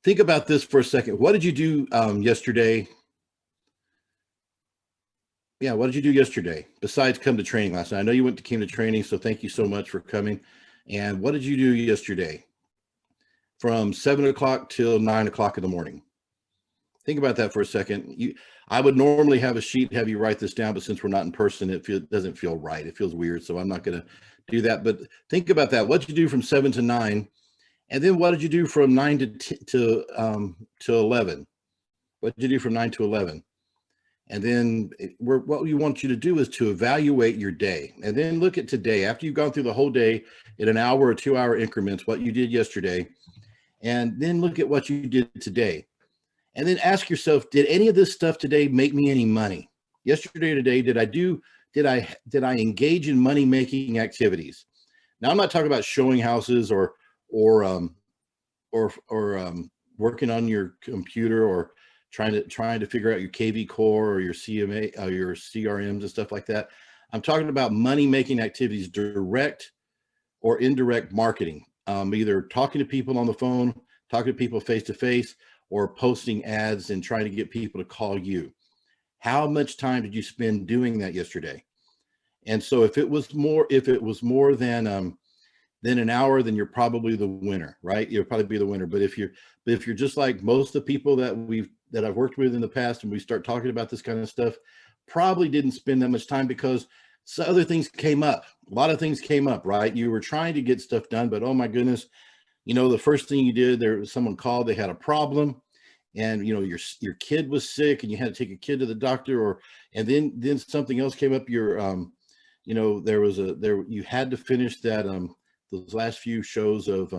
Think about this for a second. What did you do yesterday? Yeah, what did you do yesterday besides come to training last night? I know you came to training, so thank you so much for coming. And what did you do yesterday from 7 o'clock till 9 o'clock in the morning? Think about that for a second. I would normally have a sheet, have you write this down, but since we're not in person, it doesn't feel right. It feels weird, so I'm not going to do that. But think about that. What did you do from 7 to 9? And then what did you do from 9 to 11? What did you do from 9 to 11? And then what we want you to do is to evaluate your day. And then look at today. After you've gone through the whole day in an hour or 2 hour increments, what you did yesterday. And then look at what you did today. And then ask yourself, did any of this stuff today make me any money? Yesterday or today, did I engage in money making activities? Now, I'm not talking about showing houses or working on your computer or trying to figure out your KV core or your CMA or your CRMs and stuff like that. I'm talking about money making activities, direct or indirect marketing, either talking to people on the phone, talking to people face to face, or posting ads and trying to get people to call you. How much time did you spend doing that yesterday? And so if it was more than an hour, then you're probably the winner, right? You'll probably be the winner. But if you're just like most of the people that I've worked with in the past, and we start talking about this kind of stuff, probably didn't spend that much time because other things came up. A lot of things came up, right? You were trying to get stuff done, but oh my goodness, the first thing you did, someone called, they had a problem, and your kid was sick, and you had to take a kid to the doctor, and then something else came up. You had to finish that those last few shows of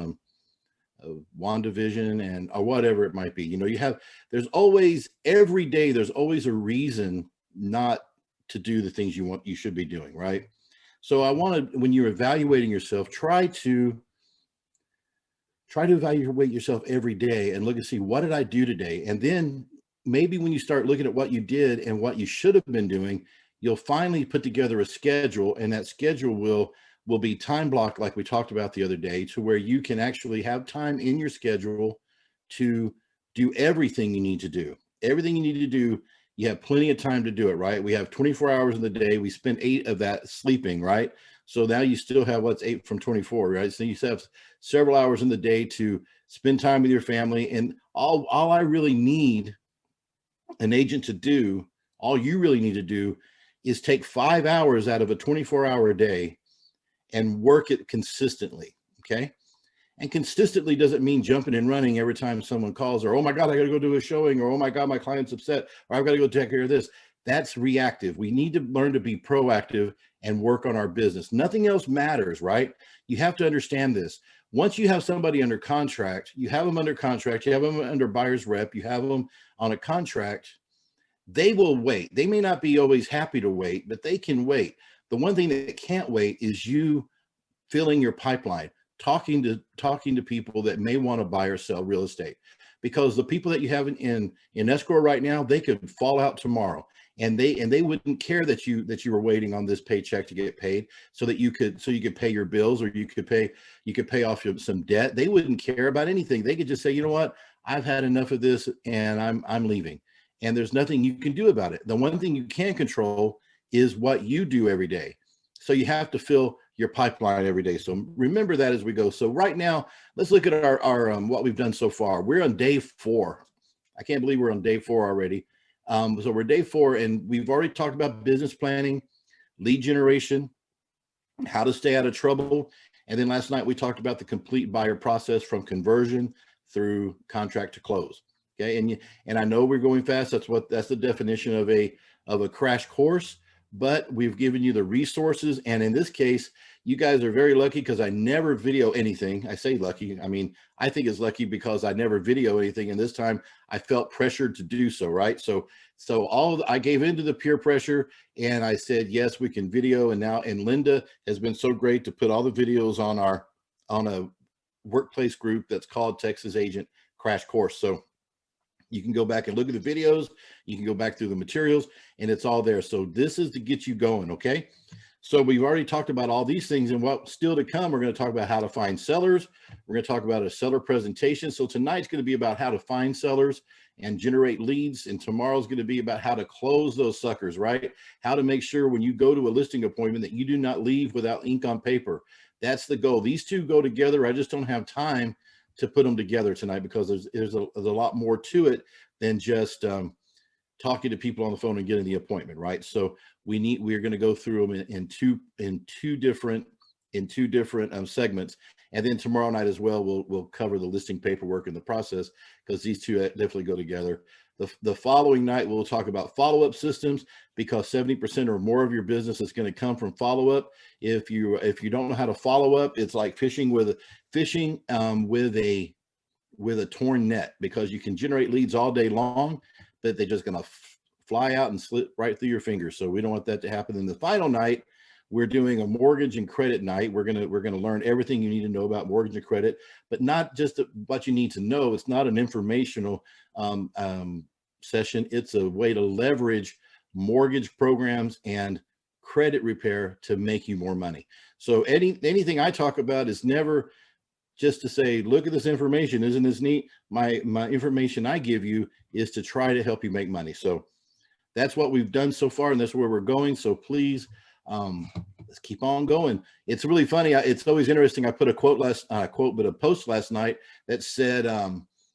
WandaVision and or whatever it might be. Every day there's always a reason not to do the things you should be doing, right? So when you're evaluating yourself, try to evaluate yourself every day and look and see, what did I do today? And then maybe when you start looking at what you did and what you should have been doing, you'll finally put together a schedule, and that schedule will be time blocked, like we talked about the other day, to where you can actually have time in your schedule to do everything you need to do. Everything you need to do, you have plenty of time to do it, right? We have 24 hours in the day. We spend 8 of that sleeping, right? So now you still have 8 from 24, right? So you have several hours in the day to spend time with your family. And all I really need an agent to do, all you really need to do is take 5 hours out of a 24-hour day and work it consistently, okay? And consistently doesn't mean jumping and running every time someone calls, or, oh my God, I gotta go do a showing, or oh my God, my client's upset, or I've got to go take care of this. That's reactive. We need to learn to be proactive and work on our business. Nothing else matters, right? You have to understand this. Once you have somebody under contract, you have them under contract, you have them under buyer's rep, you have them on a contract, they will wait. They may not be always happy to wait, but they can wait. The one thing that can't wait is you filling your pipeline, talking to people that may want to buy or sell real estate, because the people that you have in escrow right now, they could fall out tomorrow, and they wouldn't care that you were waiting on this paycheck to get paid so you could pay your bills, or you could pay off some debt. They wouldn't care about anything. They could just say, you know what, I've had enough of this and I'm leaving. And there's nothing you can do about it. The one thing you can control is what you do every day. So you have to fill your pipeline every day. So remember that as we go. So right now, let's look at our what we've done so far. We're on day 4. I can't believe we're on day 4 already. So we're day 4, and we've already talked about business planning, lead generation, how to stay out of trouble. And then last night we talked about the complete buyer process from conversion through contract to close. Okay, and I know we're going fast. That's the definition of a crash course. But we've given you the resources, and in this case, you guys are very lucky because I never video anything. I say lucky. I mean, I think it's lucky because I never video anything, and this time I felt pressured to do so. Right, so I gave into the peer pressure, and I said yes, we can video. And Linda has been so great to put all the videos on a workplace group that's called Texas Agent Crash Course. So you can go back and look at the videos. You can go back through the materials, and it's all there. So this is to get you going, okay? So we've already talked about all these things, and what's still to come, we're going to talk about how to find sellers. We're going to talk about a seller presentation. So tonight's going to be about how to find sellers and generate leads. And tomorrow's going to be about how to close those suckers, right? How to make sure when you go to a listing appointment that you do not leave without ink on paper. That's the goal. These two go together. I just don't have time to put them together tonight because there's a lot more to it than just talking to people on the phone and getting the appointment, right? So we're going to go through them in two different segments, and then tomorrow night as well we'll cover the listing paperwork and the process, because these two definitely go together. The following night we'll talk about follow-up systems, because 70% or more of your business is going to come from follow-up. If you don't know how to follow up, it's like fishing with a torn net, because you can generate leads all day long, but they're just going to fly out and slip right through your fingers. So we don't want that to happen. In the final night, we're doing a mortgage and credit night. We're going to learn everything you need to know about mortgage and credit, but not just what you need to know. It's not an informational session. It's a way to leverage mortgage programs and credit repair to make you more money. So anything I talk about is never just to say, look at this information, isn't this neat? My information I give you is to try to help you make money. So that's what we've done so far, and that's where we're going. So please, let's keep on going. It's really funny. It's always interesting. I put a post last night that said,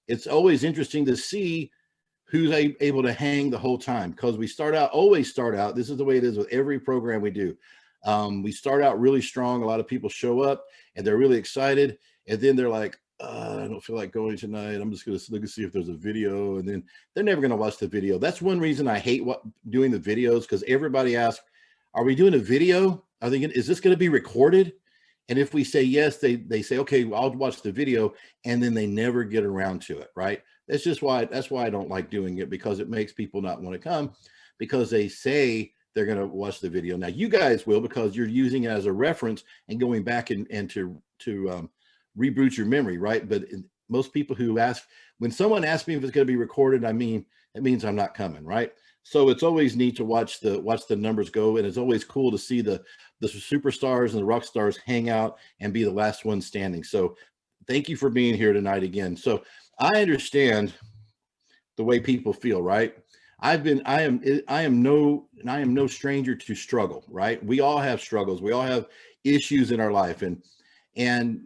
it's always interesting to see who's able to hang the whole time, because we always start out. This is the way it is with every program we do. We start out really strong. A lot of people show up and they're really excited. And then they're like, I don't feel like going tonight. I'm just going to look and see if there's a video. And then they're never going to watch the video. That's one reason I hate doing the videos, because everybody asks, are we doing a video? Are they is this going to be recorded? And if we say yes, they say, okay, well, I'll watch the video. And then they never get around to it, right? That's why I don't like doing it, because it makes people not want to come, because they say they're going to watch the video. Now you guys will, because you're using it as a reference and going back and to reboot your memory, right? But most people who ask, when someone asks me if it's going to be recorded, it means I'm not coming, right? So it's always neat to watch the numbers go, and it's always cool to see the superstars and the rock stars hang out and be the last one standing. So thank you for being here tonight again. So I understand the way people feel, right? I am no stranger to struggle, right? We all have struggles. We all have issues in our life, and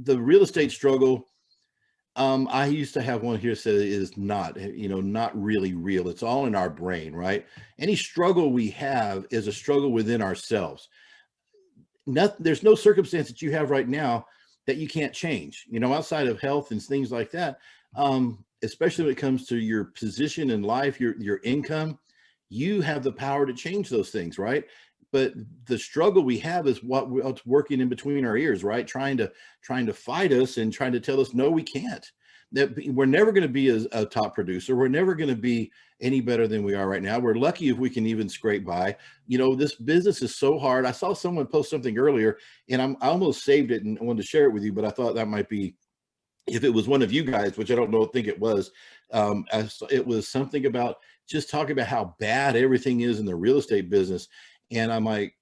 the real estate struggle, I used to have one here said is not really real. It's all in our brain, right? Any struggle we have is a struggle within ourselves. There's no circumstance that you have right now that you can't change, outside of health and things like that. Especially when it comes to your position in life, your income, you have the power to change those things, right? But the struggle we have is what's working in between our ears, right? Trying to fight us and trying to tell us, no, we can't. That we're never going to be a top producer. We're never going to be any better than we are right now. We're lucky if we can even scrape by. This business is so hard. I saw someone post something earlier, and I almost saved it and I wanted to share it with you, but I thought that might be, if it was one of you guys, which I think it was, it was something about just talking about how bad everything is in the real estate business. And I'm like,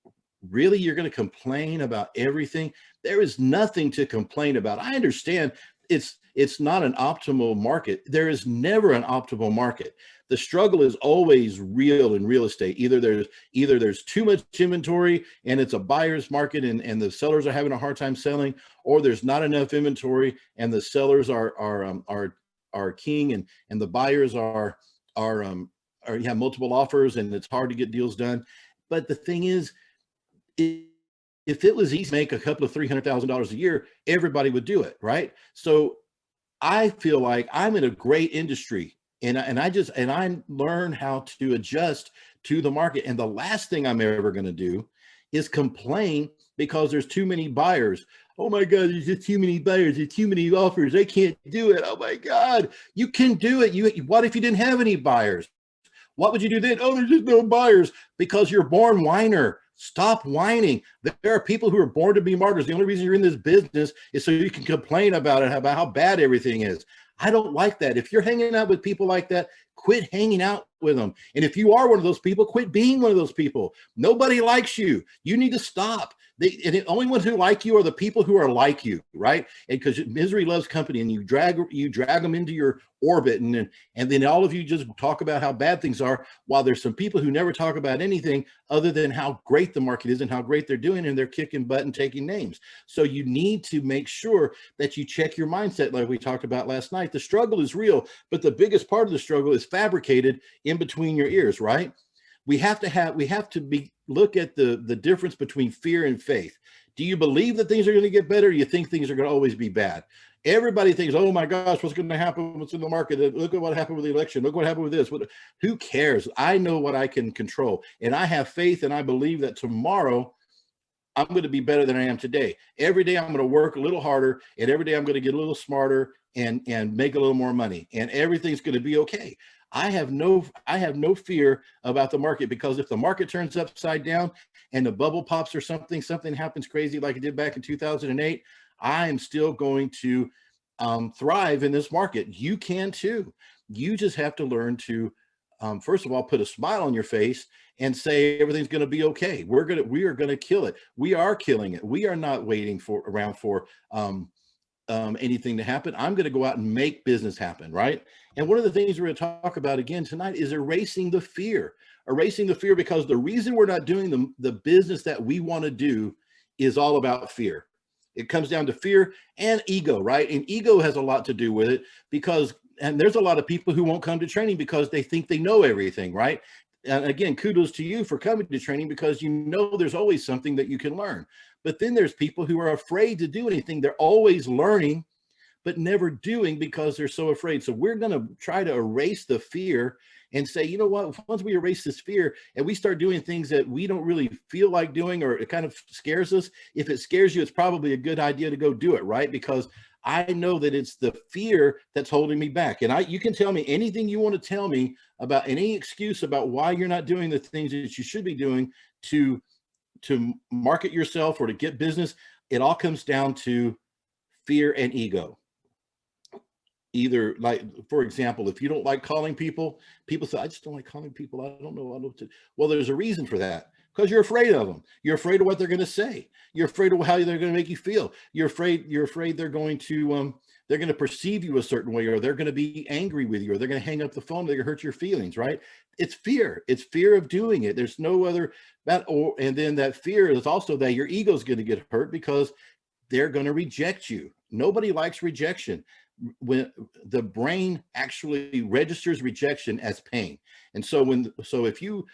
really? You're going to complain about everything? There is nothing to complain about. I understand it's not an optimal market. There is never an optimal market. The struggle is always real in real estate. Either there's too much inventory and it's a buyer's market and the sellers are having a hard time selling, or there's not enough inventory and the sellers are king and the buyers have multiple offers and it's hard to get deals done. But the thing is, if it was easy to make a couple of $300,000 a year, everybody would do it, right? So I feel like I'm in a great industry, and I learn how to adjust to the market. And the last thing I'm ever going to do is complain because there's too many buyers. Oh my God, there's just too many buyers. There's too many offers. I can't do it. Oh my God, you can do it. What if you didn't have any buyers? What would you do then? Oh, there's just no buyers. Because you're a born whiner. Stop whining. There are people who are born to be martyrs. The only reason you're in this business is so you can complain about it, about how bad everything is. I don't like that. If you're hanging out with people like that, quit hanging out with them. And if you are one of those people, quit being one of those people. Nobody likes you. You need to stop. And the only ones who like you are the people who are like you, right? And because misery loves company, and you drag them into your orbit, and then all of you just talk about how bad things are, while there's some people who never talk about anything other than how great the market is and how great they're doing, and they're kicking butt and taking names. So you need to make sure that you check your mindset, like we talked about last night. The struggle is real, but the biggest part of the struggle is fabricated in between your ears, right? We have to look at the difference between fear and faith. Do you believe that things are going to get better? Or do you think things are going to always be bad? Everybody thinks, oh my gosh, what's going to happen? What's in the market? Look at what happened with the election. Look what happened with this. Who cares? I know what I can control, and I have faith, and I believe that tomorrow I'm going to be better than I am today. Every day I'm going to work a little harder, and every day I'm going to get a little smarter and make a little more money, and everything's going to be okay. I have no fear about the market, because if the market turns upside down and the bubble pops or something happens crazy like it did back in 2008, I am still going to thrive in this market. You can too. You just have to learn to, first of all, put a smile on your face and say everything's going to be okay. We are going to kill it. We are killing it. We are not waiting around for anything to happen. I'm going to go out and make business happen, right? And one of the things we're going to talk about again tonight is erasing the fear. Erasing the fear, because the reason we're not doing the business that we want to do is all about fear. It comes down to fear and ego, right? And ego has a lot to do with it, and there's a lot of people who won't come to training because they think they know everything, right? And again, kudos to you for coming to training, because you know there's always something that you can learn. But then there's people who are afraid to do anything. They're always learning, but never doing, because they're so afraid. So we're going to try to erase the fear and say, you know what, once we erase this fear and we start doing things that we don't really feel like doing, or it kind of scares us, if it scares you, it's probably a good idea to go do it, right? Because I know that it's the fear that's holding me back. And you can tell me anything you want to tell me about, any excuse about why you're not doing the things that you should be doing to market yourself or to get business. It all comes down to fear and ego. Either, like, for example, if you don't like calling people say, I just don't like calling people. I don't know what to. Well, there's a reason for that, because you're afraid of them. You're afraid of what they're going to say. You're afraid of how they're going to make you feel. You're afraid they're going to perceive you a certain way, or they're going to be angry with you, or they're going to hang up the phone. They're going to hurt your feelings, right? It's fear. It's fear of doing it. There's no other and then that fear is also that your ego is going to get hurt, because they're going to reject you. Nobody likes rejection. When the brain actually registers rejection as pain. And so if you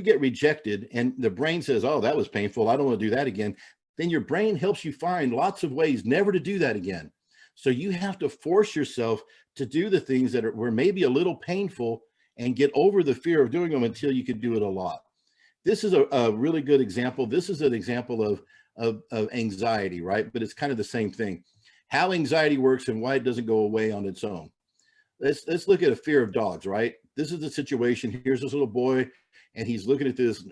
get rejected and the brain says, oh, that was painful, I don't want to do that again, then your brain helps you find lots of ways never to do that again. So you have to force yourself to do the things that were maybe a little painful, and get over the fear of doing them until you can do it a lot. This is a really good example. This is an example of anxiety, right? But it's kind of the same thing. How anxiety works and why it doesn't go away on its own. Let's look at a fear of dogs, right? This is the situation. Here's this little boy, and he's looking at this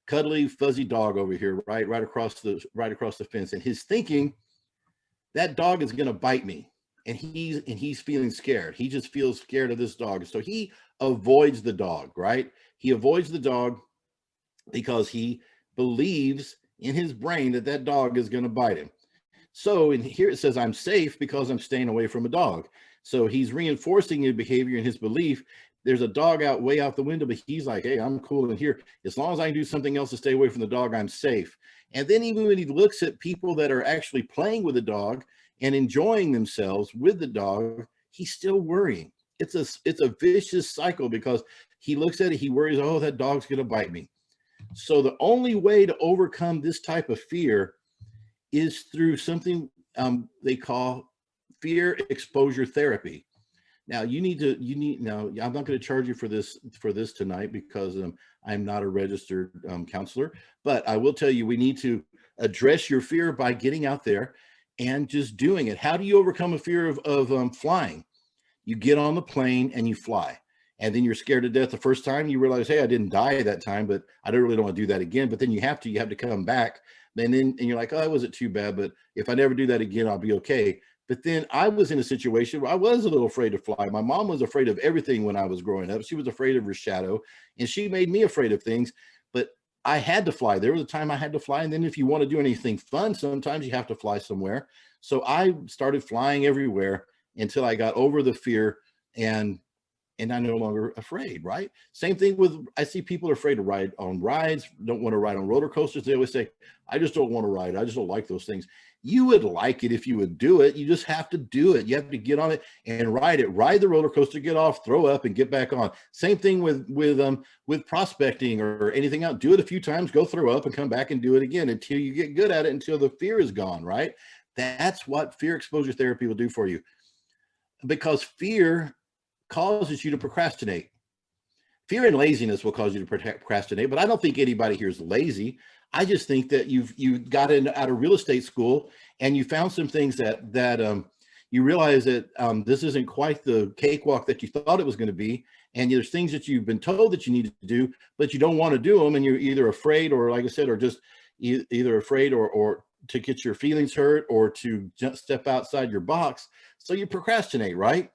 cuddly, fuzzy dog over here, right across the fence, and he's thinking, that dog is going to bite me, and he's feeling scared. He just feels scared of this dog, so he avoids the dog, right? He avoids the dog because he believes in his brain that dog is going to bite him. So in here it says, I'm safe because I'm staying away from a dog. So he's reinforcing his behavior and his belief. There's a dog way out the window, but he's like, hey, I'm cool in here. As long as I can do something else to stay away from the dog, I'm safe. And then even when he looks at people that are actually playing with the dog and enjoying themselves with the dog, he's still worrying. It's a vicious cycle, because he looks at it, he worries, oh, that dog's going to bite me. So the only way to overcome this type of fear is through something they call fear exposure therapy. Now I'm not going to charge you for this tonight, because I'm not a registered counselor, but I will tell you, we need to address your fear by getting out there and just doing it. How do you overcome a fear of flying? You get on the plane and you fly, and then you're scared to death the first time. You realize, hey, I didn't die that time, but I really don't want to do that again. But then you have to come back. And you're like, oh, that wasn't too bad, but if I never do that again, I'll be okay. But then I was in a situation where I was a little afraid to fly. My mom was afraid of everything when I was growing up. She was afraid of her shadow, and she made me afraid of things. But I had to fly. There was a time I had to fly. And then if you want to do anything fun, sometimes you have to fly somewhere. So I started flying everywhere until I got over the fear, and I'm no longer afraid, right? Same thing with, I see people are afraid to ride on rides, don't want to ride on roller coasters. They always say, I just don't want to ride. I just don't like those things. You would like it if you would do it. You just have to do it. You have to get on it and ride it. Ride the roller coaster, get off, throw up, and get back on. Same thing with prospecting or anything else. Do it a few times, go throw up, and come back and do it again until you get good at it, until the fear is gone, right? That's what fear exposure therapy will do for you, because fear causes you to procrastinate. Fear and laziness will cause you to procrastinate, but I don't think anybody here is lazy. I just think that you got out of real estate school and you found some things that you realize that this isn't quite the cakewalk that you thought it was going to be, and there's things that you've been told that you need to do, but you don't want to do them, and you're either afraid, or like I said, or just either afraid or to get your feelings hurt, or to just step outside your box. So you procrastinate, right?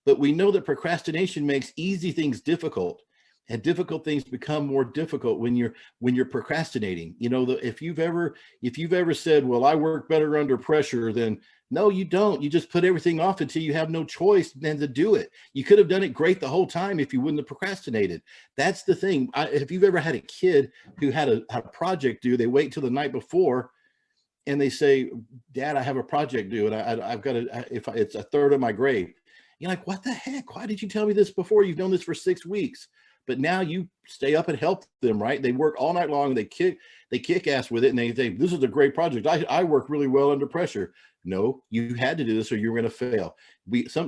But we know that procrastination makes easy things difficult, and difficult things become more difficult when you're procrastinating. You know, if you've ever said, well, I work better under pressure, then no, you don't. You just put everything off until you have no choice than to do it. You could have done it great the whole time if you wouldn't have procrastinated. That's the thing. If you've ever had a kid who had a project due, they wait till the night before and they say, Dad, I have a project due, and I've got to, if it's a third of my grade. You're like, what the heck? Why did you tell me this before? You've known this for 6 weeks. But now you stay up and help them, right? They work all night long. They kick ass with it, and they think, this is a great project. I work really well under pressure. No, you had to do this or you're going to fail.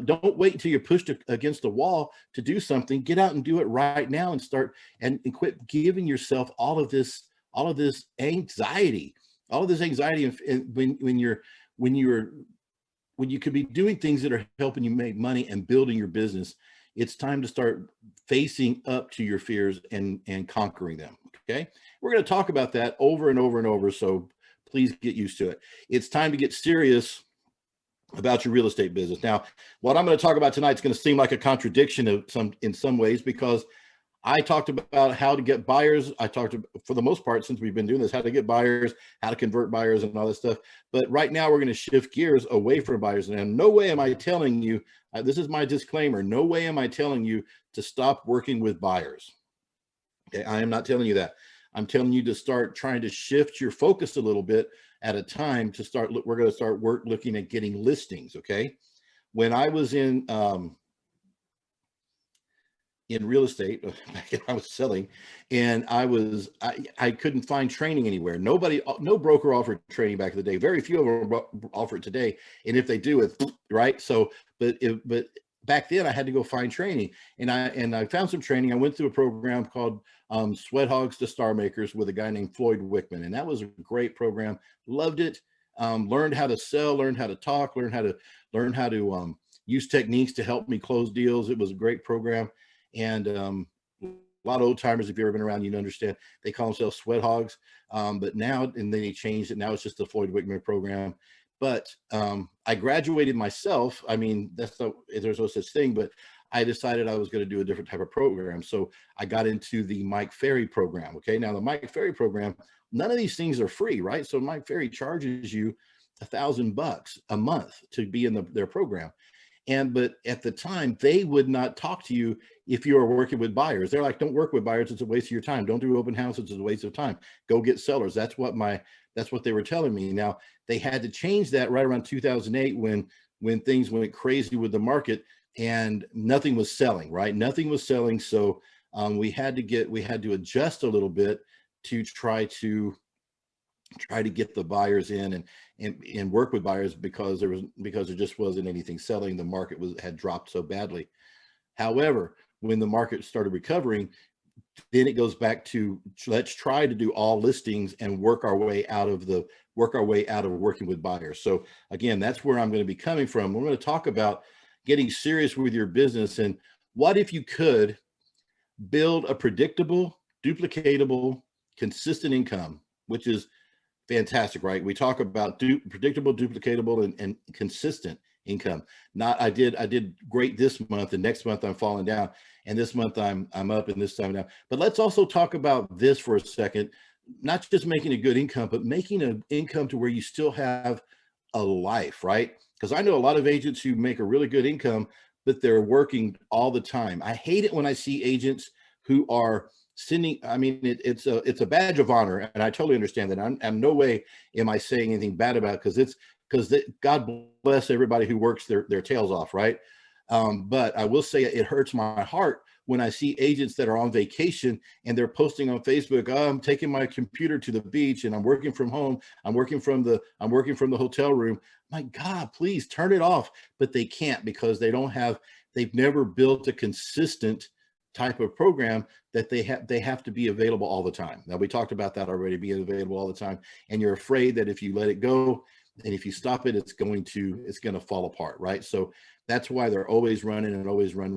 Don't wait until you're pushed against the wall to do something. Get out and do it right now, and start and quit giving yourself all of this anxiety, when you could be doing things that are helping you make money and building your business. It's time to start facing up to your fears and conquering them. Okay. We're going to talk about that over and over and over. So please get used to it. It's time to get serious about your real estate business. Now, what I'm going to talk about tonight is going to seem like a contradiction in some ways, because I talked about how to get buyers. I talked, for the most part, since we've been doing this, how to get buyers, how to convert buyers, and all this stuff. But right now we're going to shift gears away from buyers. And in no way am I telling you, this is my disclaimer, no way am I telling you to stop working with buyers. Okay, I am not telling you that. I'm telling you to start trying to shift your focus a little bit at a time. We're going to start looking at getting listings. Okay. When I was in real estate, I was selling, and I couldn't find training anywhere. No broker offered training back in the day. Very few of them offer it today. And if they do, it's right. So, but back then I had to go find training, and I found some training. I went through a program called Sweat Hogs to Star Makers with a guy named Floyd Wickman. And that was a great program. Loved it. Learned how to sell, learned how to talk, learned how to use techniques to help me close deals. It was a great program. And a lot of old timers, if you've ever been around, you understand, they call themselves Sweat Hogs. But now, and then he changed it. Now it's just the Floyd Wickman program. But I graduated myself. I mean, there's no such thing, but I decided I was going to do a different type of program. So I got into the Mike Ferry program. Okay. Now the Mike Ferry program, none of these things are free, right? So Mike Ferry charges you $1,000 a month to be in their program. But at the time, they would not talk to you if you are working with buyers. They're like, don't work with buyers. It's a waste of your time. Don't do open houses. It's a waste of time. Go get sellers. That's what they were telling me. Now, they had to change that right around 2008 when things went crazy with the market and nothing was selling, right? Nothing was selling. So we had to adjust a little bit to try to get the buyers in and work with buyers, because there just wasn't anything selling. The market had dropped so badly. However, when the market started recovering, then it goes back to, let's try to do all listings and work our way out of working with buyers. So again, that's where I'm going to be coming from. We're going to talk about getting serious with your business, and what if you could build a predictable, duplicatable, consistent income, which is fantastic, right? We talk about predictable, duplicatable, and consistent income. Not I did great this month, and next month I'm falling down, and this month I'm up, and this time down. But let's also talk about this for a second. Not just making a good income, but making an income to where you still have a life, right? Because I know a lot of agents who make a really good income, but they're working all the time. I hate it when I see agents who are sending, I mean, it's a badge of honor, and I totally understand that. I'm no way am I saying anything bad about it, because God bless everybody who works their tails off, right? But I will say it hurts my heart when I see agents that are on vacation and they're posting on Facebook, oh, I'm taking my computer to the beach and I'm working from home. I'm working from the hotel room. My God, please turn it off. But they can't, because they've never built a consistent type of program that they have to be available all the time. Now, we talked about that already, being available all the time. And you're afraid that if you let it go and if you stop it, it's going to fall apart, right? So that's why they're always running and always run,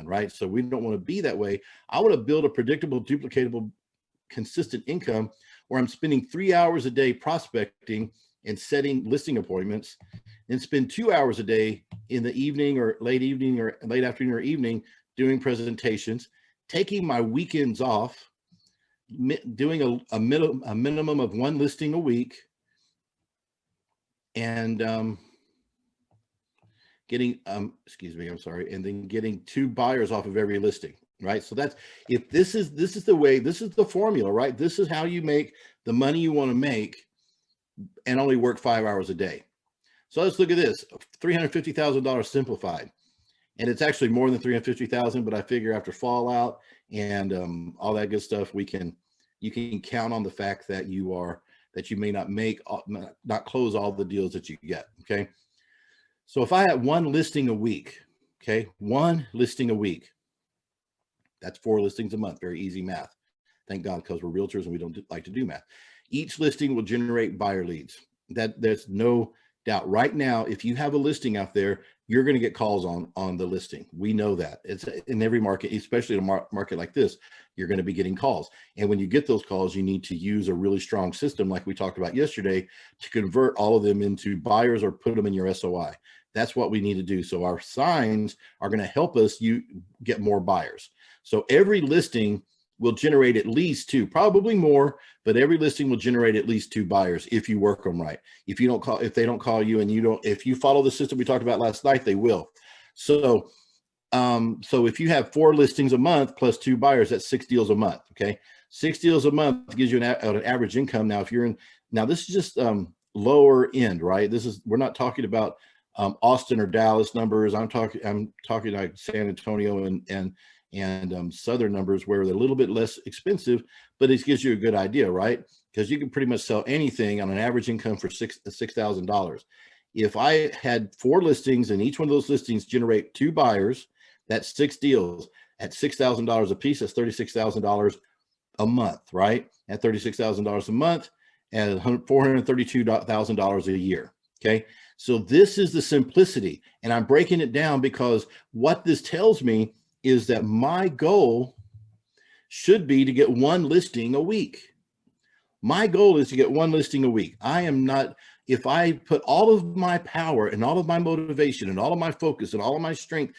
right? So we don't want to be that way. I want to build a predictable, duplicatable, consistent income where I'm spending 3 hours a day prospecting and setting listing appointments, and spend 2 hours a day in the evening or late evening or late afternoon or evening doing presentations, taking my weekends off, doing a minimum of one listing a week, and getting and then getting 2 buyers off of every listing, right? So that's, if this is the way, this is the formula, right? This is how you make the money you want to make and only work 5 hours a day. So let's look at this, $350,000 simplified. And it's actually more than 350,000, but I figure after fallout and all that good stuff, you can count on the fact that you may not close all the deals that you get. Okay. So if I had one listing a week, okay, one listing a week, that's 4 listings a month. Very easy math. Thank God, because we're realtors and we don't like to do math. Each listing will generate buyer leads. That there's no doubt. Right now, if you have a listing out there, you're going to get calls on the listing. We know that. It's in every market, especially in a market like this, you're going to be getting calls. And when you get those calls, you need to use a really strong system, like we talked about yesterday, to convert all of them into buyers or put them in your SOI. That's what we need to do. So our signs are going to help us get more buyers. So every listing will generate at least 2, probably more, but every listing will generate at least 2 buyers if you work them right. If they don't call you, and if you follow the system we talked about last night, they will. So if you have 4 listings a month plus 2 buyers, that's 6 deals a month. Okay. 6 deals a month gives you an average income. Now, this is just lower end, right? We're not talking about Austin or Dallas numbers. I'm talking like San Antonio and southern numbers, where they're a little bit less expensive, but it gives you a good idea, right? Because you can pretty much sell anything on an average income for $6,000. If I had 4 listings and each one of those listings generate 2 buyers, that's 6 deals at $6,000 a piece. That's $36,000 a month, right? At $36,000 a month and $432,000 a year. Okay. So this is the simplicity, and I'm breaking it down because what this tells me is that my goal should be to get 1 listing a week. My goal is to get 1 listing a week. If I put all of my power and all of my motivation and all of my focus and all of my strength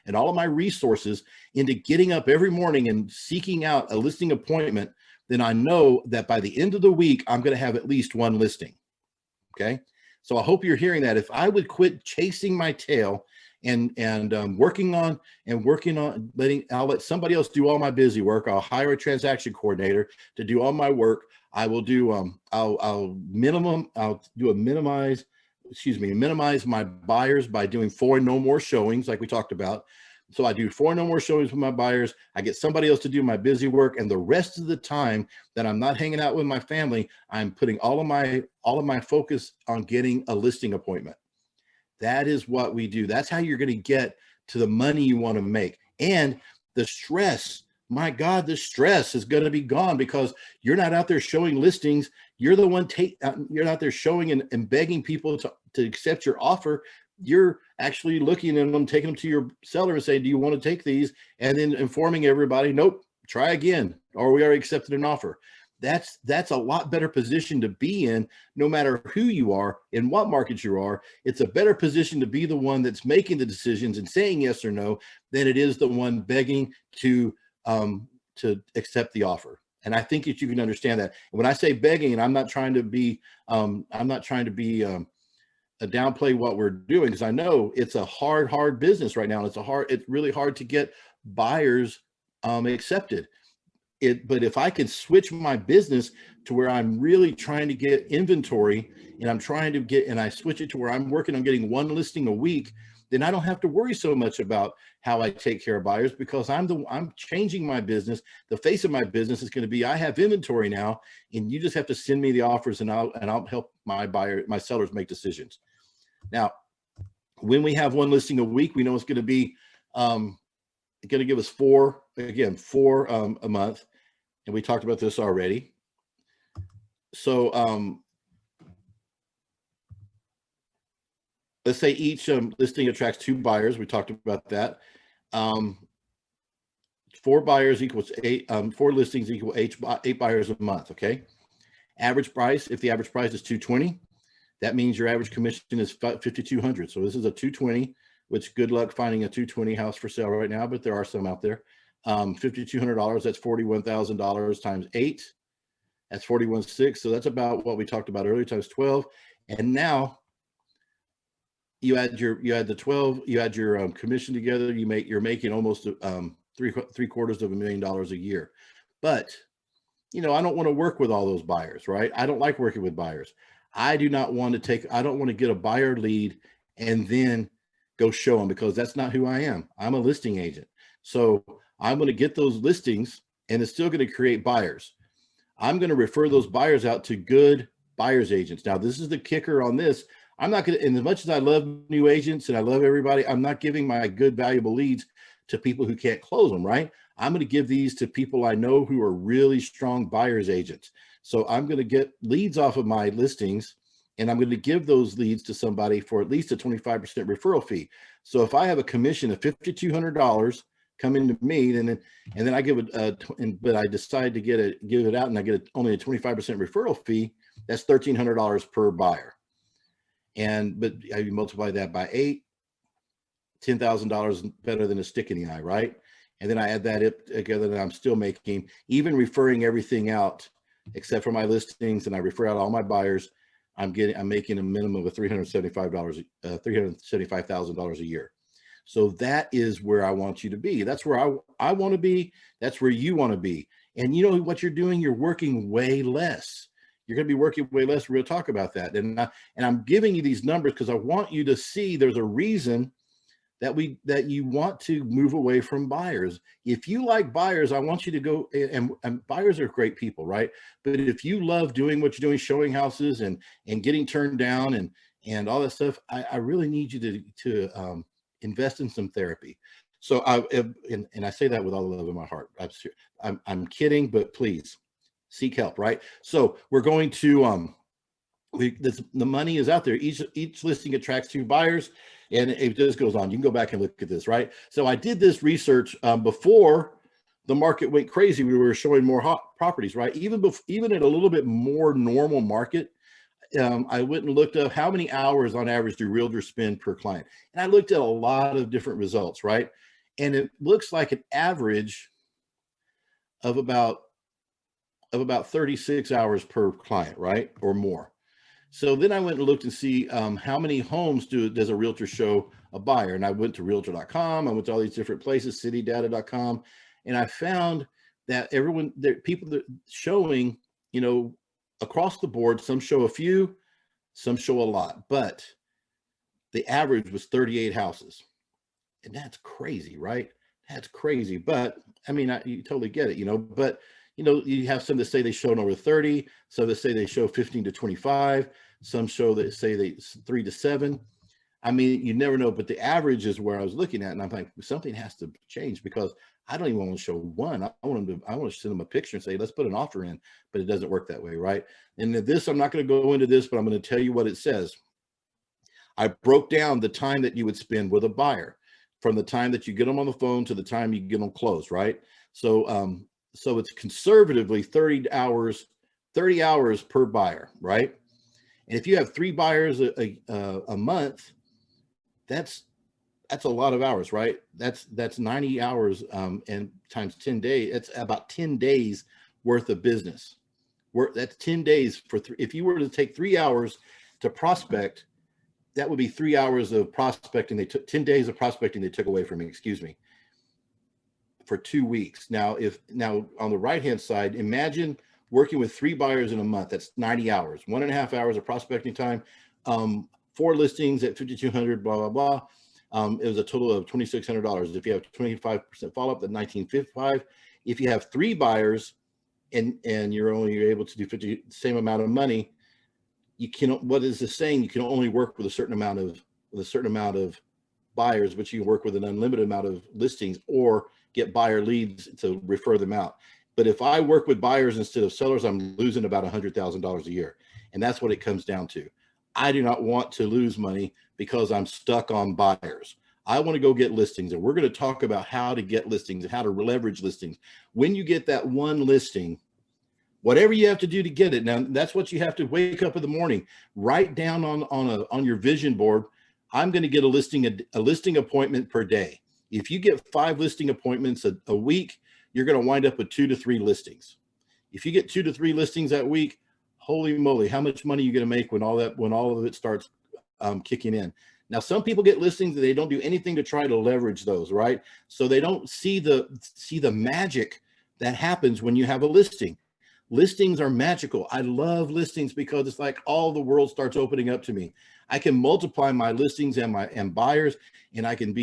and all of my resources into getting up every morning and seeking out a listing appointment, then I know that by the end of the week, I'm going to have at least 1 listing. Okay. So I hope you're hearing that. If I would quit chasing my tail and working on I'll let somebody else do all my busy work. I'll hire a transaction coordinator to do all my work. I will do minimize my buyers by doing 4 no more showings, like we talked about. So I do 4 no more showings with my buyers. I get somebody else to do my busy work, and the rest of the time that I'm not hanging out with my family, I'm putting all of my focus on getting a listing appointment. That is what we do. That's how you're going to get to the money you want to make. And the stress, my God, the stress is going to be gone because you're not out there showing listings. You're the one you're out there showing and begging people to accept your offer. You're actually looking at them, taking them to your seller and saying, do you want to take these? And then informing everybody, nope, try again, or we already accepted an offer. that's a lot better position to be in, no matter who you are, in what market you are. It's a better position to be the one that's making the decisions and saying yes or no than it is the one begging to accept the offer. And I think that you can understand that. When I say begging, and I'm not trying to be downplay what we're doing, because I know it's a hard business right now. And it's really hard to get buyers accepted. But if I can switch my business to where I'm really trying to get inventory, and I switch it to where I'm working on getting one listing a week, then I don't have to worry so much about how I take care of buyers, because I'm changing my business. The face of my business is going to be, I have inventory now, and you just have to send me the offers, and I'll help my sellers make decisions. Now, when we have one listing a week, we know it's going to be going to give us four a month. And we talked about this already. So let's say each listing attracts 2 buyers. We talked about that. 4 buyers equals 8, 4 listings equal 8 buyers a month. Okay. Average price, if the average price is $220, that means your average commission is $5,200. So this is a $220, which good luck finding a $220 house for sale right now, but there are some out there. $5,200, that's $41,000 times 8. That's 41.6. So that's about what we talked about earlier, times 12. And now you add the 12, you add your commission together, you're making almost $750,000 a year. But I don't want to work with all those buyers, right? I don't like working with buyers. I don't want to get a buyer lead and then go show them, because that's not who I am. I'm a listing agent. So I'm going to get those listings, and it's still going to create buyers. I'm going to refer those buyers out to good buyers agents. Now, this is the kicker on this. I'm not going to, and as much as I love new agents and I love everybody, I'm not giving my good, valuable leads to people who can't close them, right? I'm going to give these to people I know who are really strong buyers agents. So I'm going to get leads off of my listings, and I'm going to give those leads to somebody for at least a 25% referral fee. So if I have a commission of $5,200 coming to me, and then I give it, but I decide to give it out, and I get only a 25% referral fee, that's $1,300 per buyer. But I multiply that by 8, $10,000 better than a stick in the eye, right? And then I add that together, and I'm still making, even referring everything out except for my listings, and I refer out all my buyers, I'm making a minimum of $375,000 a year. So that is where I want you to be. That's where I want to be. That's where you want to be. And you know what you're doing? You're working way less. You're going to be working way less. We're going to talk about that. And I'm giving you these numbers because I want you to see there's a reason that you want to move away from buyers. If you like buyers, I want you to go, and buyers are great people, right? But if you love doing what you're doing, showing houses and getting turned down and all that stuff, I really need you to invest in some therapy. So I say that with all the love in my heart. I'm kidding, but please seek help, right? So we're going to the money is out there. Each listing attracts 2 buyers, and it just goes on. You can go back and look at this, right? So I did this research before the market went crazy. We were showing more hot properties, right? Even at a little bit more normal market, I went and looked up how many hours on average do realtors spend per client, and I looked at a lot of different results, right? And it looks like an average of about 36 hours per client, right, or more. So then I went and looked and see how many homes does a realtor show a buyer. And I went to Realtor.com. I went to all these different places, CityData.com, and I found that people that showing, across the board, some show a few, some show a lot, but the average was 38 houses. And that's crazy, right? That's crazy. But I mean, you totally get it, but you have some that say they show over 30, some that say they show 15 to 25, some show that say they 3 to 7. I mean, you never know, but the average is where I was looking at, and I'm like, something has to change, because I don't even want to show one. I want to send them a picture and say, let's put an offer in, but it doesn't work that way, right? And this, I'm not going to go into this, but I'm going to tell you what it says. I broke down the time that you would spend with a buyer, from the time that you get them on the phone to the time you get them closed, right? So so it's conservatively 30 hours per buyer, right? And if you have 3 buyers a month, that's a lot of hours, right? That's 90 hours, and times 10 days. It's about 10 days worth of business. That's 10 days for if you were to take 3 hours to prospect, that would be 3 hours of prospecting. They took 10 days of prospecting they took away from me, excuse me, for 2 weeks. Now, on the right-hand side, imagine working with 3 buyers in a month. That's 90 hours, 1.5 hours of prospecting time, 4 listings at 5,200, blah, blah, blah. It was a total of $2,600. If you have 25% follow-up, then $1,955. If you have 3 buyers and you're able to do the same amount of money, you can, what is this saying? You can only work with a certain amount of buyers, but you can work with an unlimited amount of listings or get buyer leads to refer them out. But if I work with buyers instead of sellers, I'm losing about $100,000 a year. And that's what it comes down to. I do not want to lose money because I'm stuck on buyers. I want to go get listings, and we're going to talk about how to get listings and how to leverage listings. When you get that one listing, whatever you have to do to get it. Now, that's what you have to wake up in the morning, write down on your vision board. I'm going to get a listing appointment per day. If you get 5 listing appointments a week, you're going to wind up with 2 to 3 listings. If you get 2 to 3 listings that week, holy moly, how much money are you going to make when all of it starts kicking in? Now, some people get listings and they don't do anything to try to leverage those, right? So they don't see the magic that happens when you have a listing. Listings are magical. I love listings because it's like all the world starts opening up to me. I can multiply my listings and buyers, and I can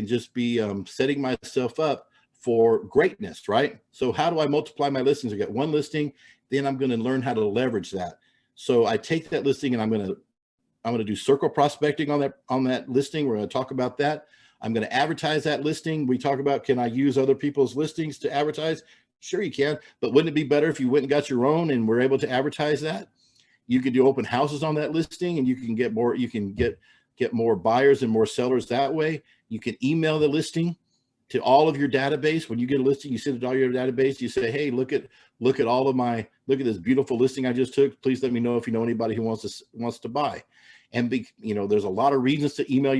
just be setting myself up for greatness, right? So how do I multiply my listings? I get 1 listing, then I'm going to learn how to leverage that. So I take that listing and I'm going to do circle prospecting on that listing. We're going to talk about that. I'm going to advertise that listing. We talk about, can I use other people's listings to advertise? Sure you can, but wouldn't it be better if you went and got your own and were able to advertise that? You could do open houses on that listing, and you can get more buyers and more sellers that way. You can email the listing to all of your database. When you get a listing, you send it to all your database. You say, hey, look at this beautiful listing I just took. Please let me know if you know anybody who wants to buy. And there's a lot of reasons to email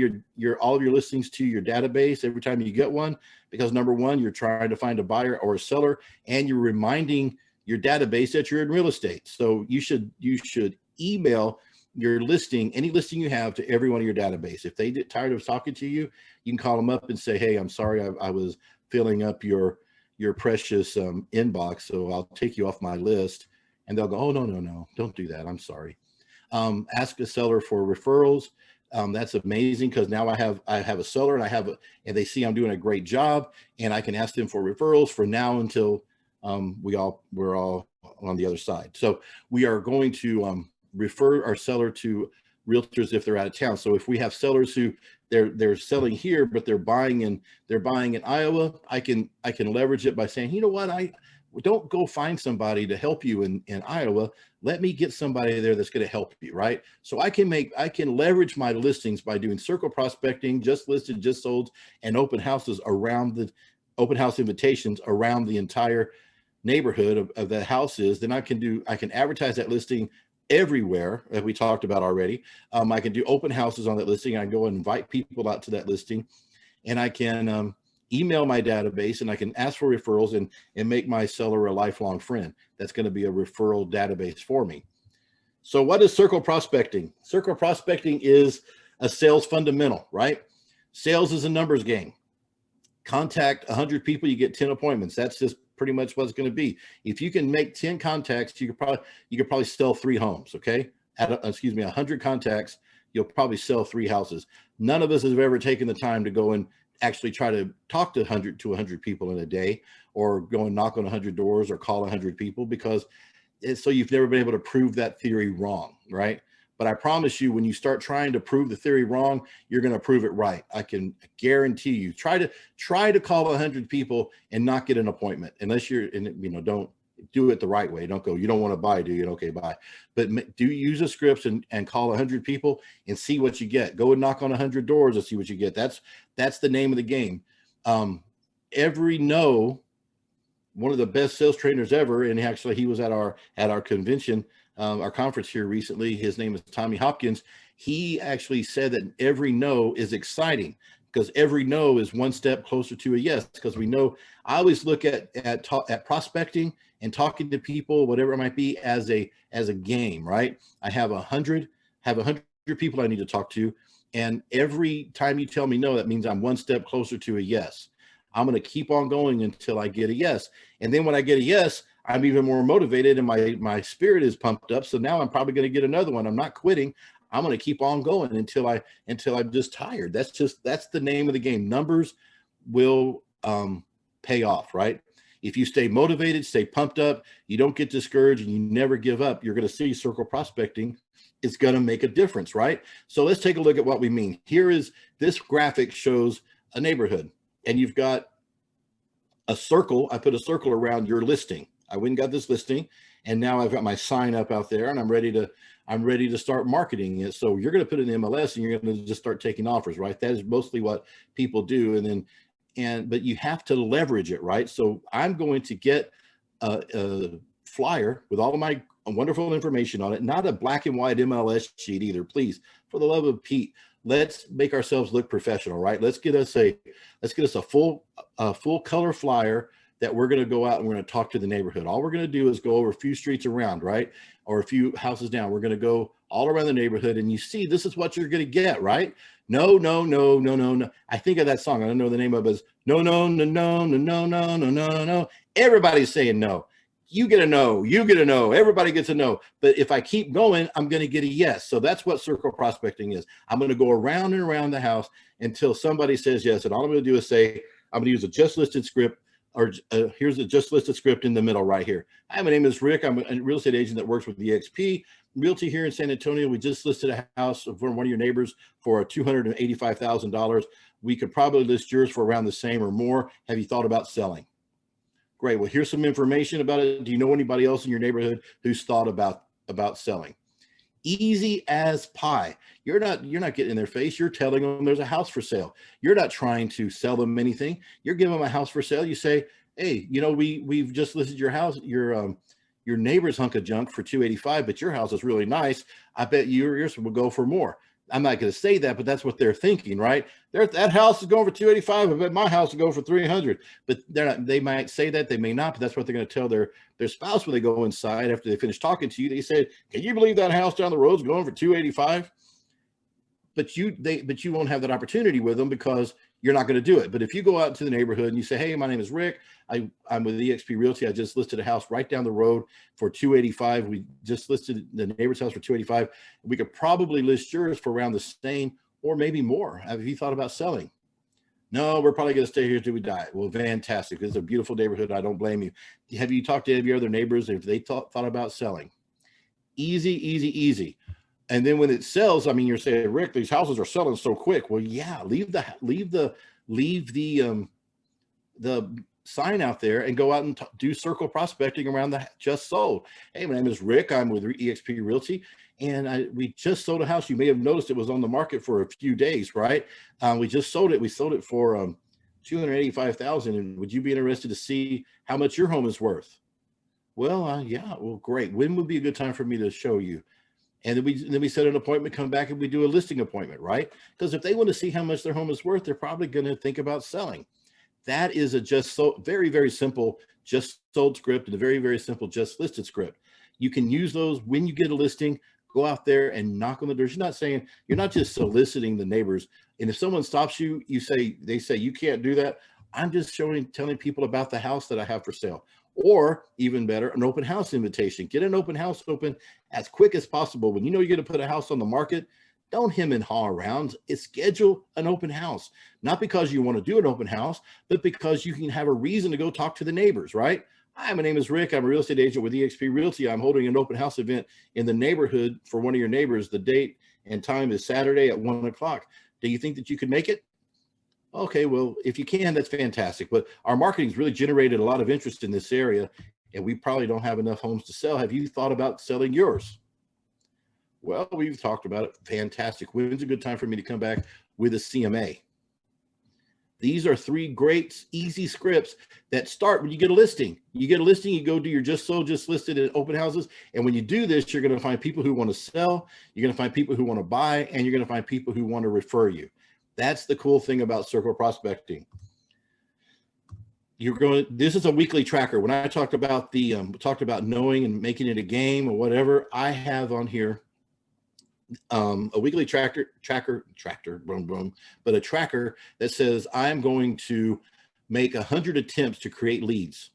all of your listings to your database every time you get one, because number one, you're trying to find a buyer or a seller, and you're reminding your database that you're in real estate. So you should email your listing, any listing you have, to everyone in your database. If they get tired of talking to you, you can call them up and say, hey, I'm sorry, I was filling up your precious inbox, so I'll take you off my list. And they'll go, oh, no, don't do that. I'm sorry. Ask a seller for referrals. That's amazing, because now I have a seller, and they see I'm doing a great job, and I can ask them for referrals for now until we're all on the other side. So we are going to refer our seller to realtors if they're out of town. So if we have sellers who they're selling here, but they're buying in Iowa, I can leverage it by saying, you know what, don't go find somebody to help you in Iowa. Let me get somebody there that's going to help you, right? So I can leverage my listings by doing circle prospecting, just listed, just sold, and open house invitations around the entire neighborhood of the houses. Then I can advertise that listing everywhere, as we talked about already. I can do open houses on that listing. I can go and invite people out to that listing, and I can email my database, and I can ask for referrals and make my seller a lifelong friend. That's going to be a referral database for me. So what is circle prospecting? Circle prospecting is a sales fundamental, right? Sales is a numbers game. Contact 100 people, you get 10 appointments. That's just pretty much what it's going to be. If you can make 10 contacts, you could probably sell 3 homes. Okay, 100 contacts, you'll probably sell 3 houses. None of us have ever taken the time to go and actually try to talk to 100 people in a day, or go and knock on 100 doors, or call 100 people, because so you've never been able to prove that theory wrong, right? But I promise you, when you start trying to prove the theory wrong, you're going to prove it right. I can guarantee you. Try to call 100 people and not get an appointment, unless don't do it the right way. Don't go, you don't want to buy, do you? Okay, buy. But do use a script and call 100 people and see what you get. Go and knock on 100 doors and see what you get. That's the name of the game. Every no one of the best sales trainers ever. And actually he was at our convention, our conference here recently. His name is Tommy Hopkins. He actually said that every no is exciting because every no is one step closer to a yes. Because we know, I always look at prospecting and talking to people, whatever it might be, as a game, right? I have 100 people I need to talk to. And every time you tell me no, that means I'm one step closer to a yes. I'm going to keep on going until I get a yes. And then when I get a yes, I'm even more motivated and my spirit is pumped up. So now I'm probably going to get another one. I'm not quitting. I'm going to keep on going until I'm just tired. That's the name of the game. Numbers will pay off, right? If you stay motivated, stay pumped up, you don't get discouraged, and you never give up, you're going to see circle prospecting. It's going to make a difference, right? So let's take a look at what we mean. Here is this graphic shows a neighborhood, and you've got a circle. I put a circle around your listing. I went and got this listing, and now I've got my sign up out there, and I'm ready to start marketing it. So you're going to put it in MLS, and you're going to just start taking offers, right? That is mostly what people do, but you have to leverage it, right? So I'm going to get a flyer with all of my wonderful information on it, not a black and white MLS sheet either. Please, for the love of Pete, let's make ourselves look professional, right? Let's get us a full color flyer that we're going to go out and we're going to talk to the neighborhood. All we're going to do is go over a few streets around, right? Or a few houses down. We're going to go all around the neighborhood, and you see, this is what you're going to get, right? No, no, no, no, no, no. I think of that song. I don't know the name of it. It's no, no, no, no, no, no, no, no, no, no. Everybody's saying no. You get a no, you get a no, everybody gets a no. But if I keep going, I'm going to get a yes. So that's what circle prospecting is. I'm going to go around and around the house until somebody says yes. And all I'm going to do is say, I'm going to use a just listed script, or here's a just listed script in the middle right here. Hi, my name is Rick. I'm a real estate agent that works with eXp Realty here in San Antonio. We just listed a house for one of your neighbors for $285,000. We could probably list yours for around the same or more. Have you thought about selling? Great. Well, here's some information about it. Do you know anybody else in your neighborhood who's thought about selling? Easy as pie. You're not getting in their face. You're telling them there's a house for sale. You're not trying to sell them anything. You're giving them a house for sale. You say, hey, we've just listed your house, your neighbor's hunk of junk for $285, but your house is really nice. I bet yours will go for more. I'm not going to say that, but that's what they're thinking, right? That house is going for $285. I bet my house will go for $300. But they're not. They might say that, they may not. But that's what they're going to tell their spouse when they go inside after they finish talking to you. They say, "Can you believe that house down the road is going for $285?" But you won't have that opportunity with them because you're not going to do it. But if you go out into the neighborhood and you say, hey, my name is Rick. I'm with eXp Realty. I just listed a house right down the road for $285. We just listed the neighbor's house for $285. We could probably list yours for around the same or maybe more. Have you thought about selling? No, we're probably going to stay here till we die. Well, fantastic. It's a beautiful neighborhood. I don't blame you. Have you talked to any of your other neighbors if they thought about selling? Easy, easy, easy. And then when it sells, I mean, you're saying, Rick, these houses are selling so quick. Well, yeah, leave the sign out there and go out and do circle prospecting around the just sold. Hey, my name is Rick. I'm with eXp Realty, and we just sold a house. You may have noticed it was on the market for a few days, right? We just sold it. We sold it for $285,000. And would you be interested to see how much your home is worth? Well, yeah. Well, great. When would be a good time for me to show you? And then we set an appointment, come back, and we do a listing appointment, right? Because if they want to see how much their home is worth, they're probably going to think about selling. That is a just sold, very, very simple just sold script and a very, very simple just listed script. You can use those when you get a listing. Go out there and knock on the doors. You're not just soliciting the neighbors. And if someone stops you, they say you can't do that. I'm just telling people about the house that I have for sale. Or even better, an open house invitation. Get an open house open as quick as possible. When you know you're going to put a house on the market, don't hem and haw around. Schedule an open house, not because you want to do an open house, but because you can have a reason to go talk to the neighbors, right? Hi, my name is Rick. I'm a real estate agent with eXp Realty. I'm holding an open house event in the neighborhood for one of your neighbors. The date and time is Saturday at 1 o'clock. Do you think that you could make it? Okay, well, if you can, that's fantastic. But our marketing's really generated a lot of interest in this area, and we probably don't have enough homes to sell. Have you thought about selling yours? Well, we've talked about it. Fantastic. When's a good time for me to come back with a CMA? These are 3 great, easy scripts that start when you get a listing. You get a listing, you go do your just sold, just listed at open houses. And when you do this, you're going to find people who want to sell, you're going to find people who want to buy, and you're going to find people who want to refer you. That's the cool thing about circle prospecting. This is a weekly tracker. When I talked about knowing and making it a game or whatever, I have on here a weekly tracker, boom, boom, but a tracker that says I'm going to make 100 attempts to create leads.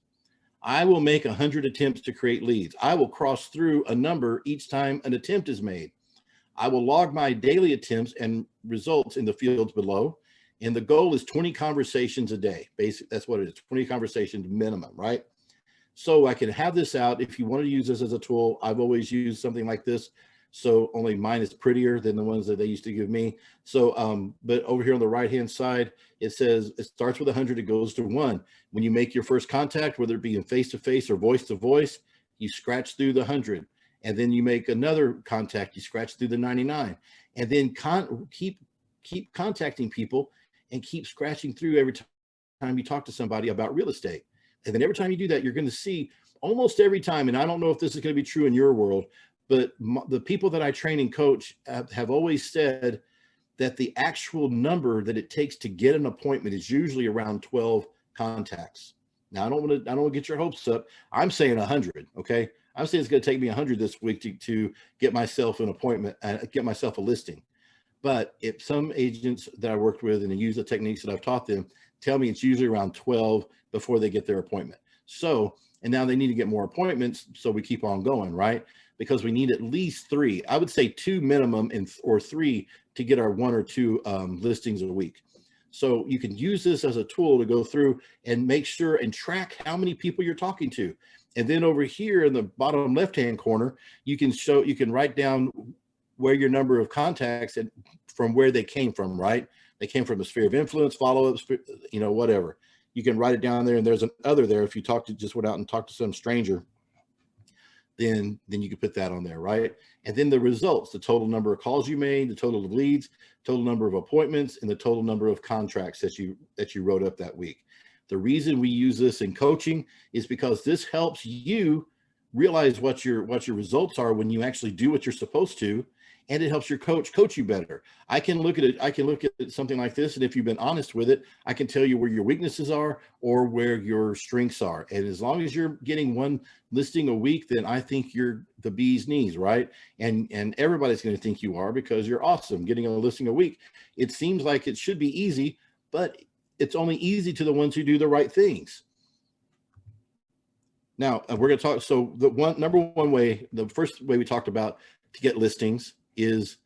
I will make 100 attempts to create leads. I will cross through a number each time an attempt is made. I will log my daily attempts and results in the fields below. And the goal is 20 conversations a day. Basic, that's what it is, 20 conversations minimum, right? So I can have this out. If you want to use this as a tool, I've always used something like this. So only mine is prettier than the ones that they used to give me. So, but over here on the right-hand side, it says it starts with 100, it goes to 1. When you make your first contact, whether it be in face-to-face or voice-to-voice, you scratch through the 100. And then you make another contact, you scratch through the 99. And then keep contacting people and keep scratching through every time you talk to somebody about real estate. And then every time you do that, you're going to see almost every time, and I don't know if this is going to be true in your world, but the people that I train and coach have always said that the actual number that it takes to get an appointment is usually around 12 contacts. Now, I don't want to get your hopes up. I'm saying 100. Okay. I'm saying it's going to take me 100 this week to get myself an appointment, get myself a listing. But if some agents that I worked with and they use the techniques that I've taught them tell me it's usually around 12 before they get their appointment. So, and now they need to get more appointments. So we keep on going, right? Because we need at least 3. I would say 2 minimum or 3 to get our 1 or 2 listings a week. So you can use this as a tool to go through and make sure and track how many people you're talking to. And then over here in the bottom left-hand corner, you can write down where your number of contacts and from where they came from, right? They came from a sphere of influence, follow-ups, whatever. You can write it down there, and there's an other there. If you just went out and talked to some stranger, then you can put that on there, right? And then the results, the total number of calls you made, the total of leads, total number of appointments, and the total number of contracts that you wrote up that week. The reason we use this in coaching is because this helps you realize what your results are when you actually do what you're supposed to, and it helps your coach you better. I can look at it. I can look at something like this, and if you've been honest with it, I can tell you where your weaknesses are or where your strengths are. And as long as you're getting 1 listing a week, then I think you're the bee's knees, right? And everybody's going to think you are because you're awesome. Getting a listing a week, it seems like it should be easy, but it's only easy to the ones who do the right things. Now we're going to talk. So the number one way, the first way we talked about to get listings is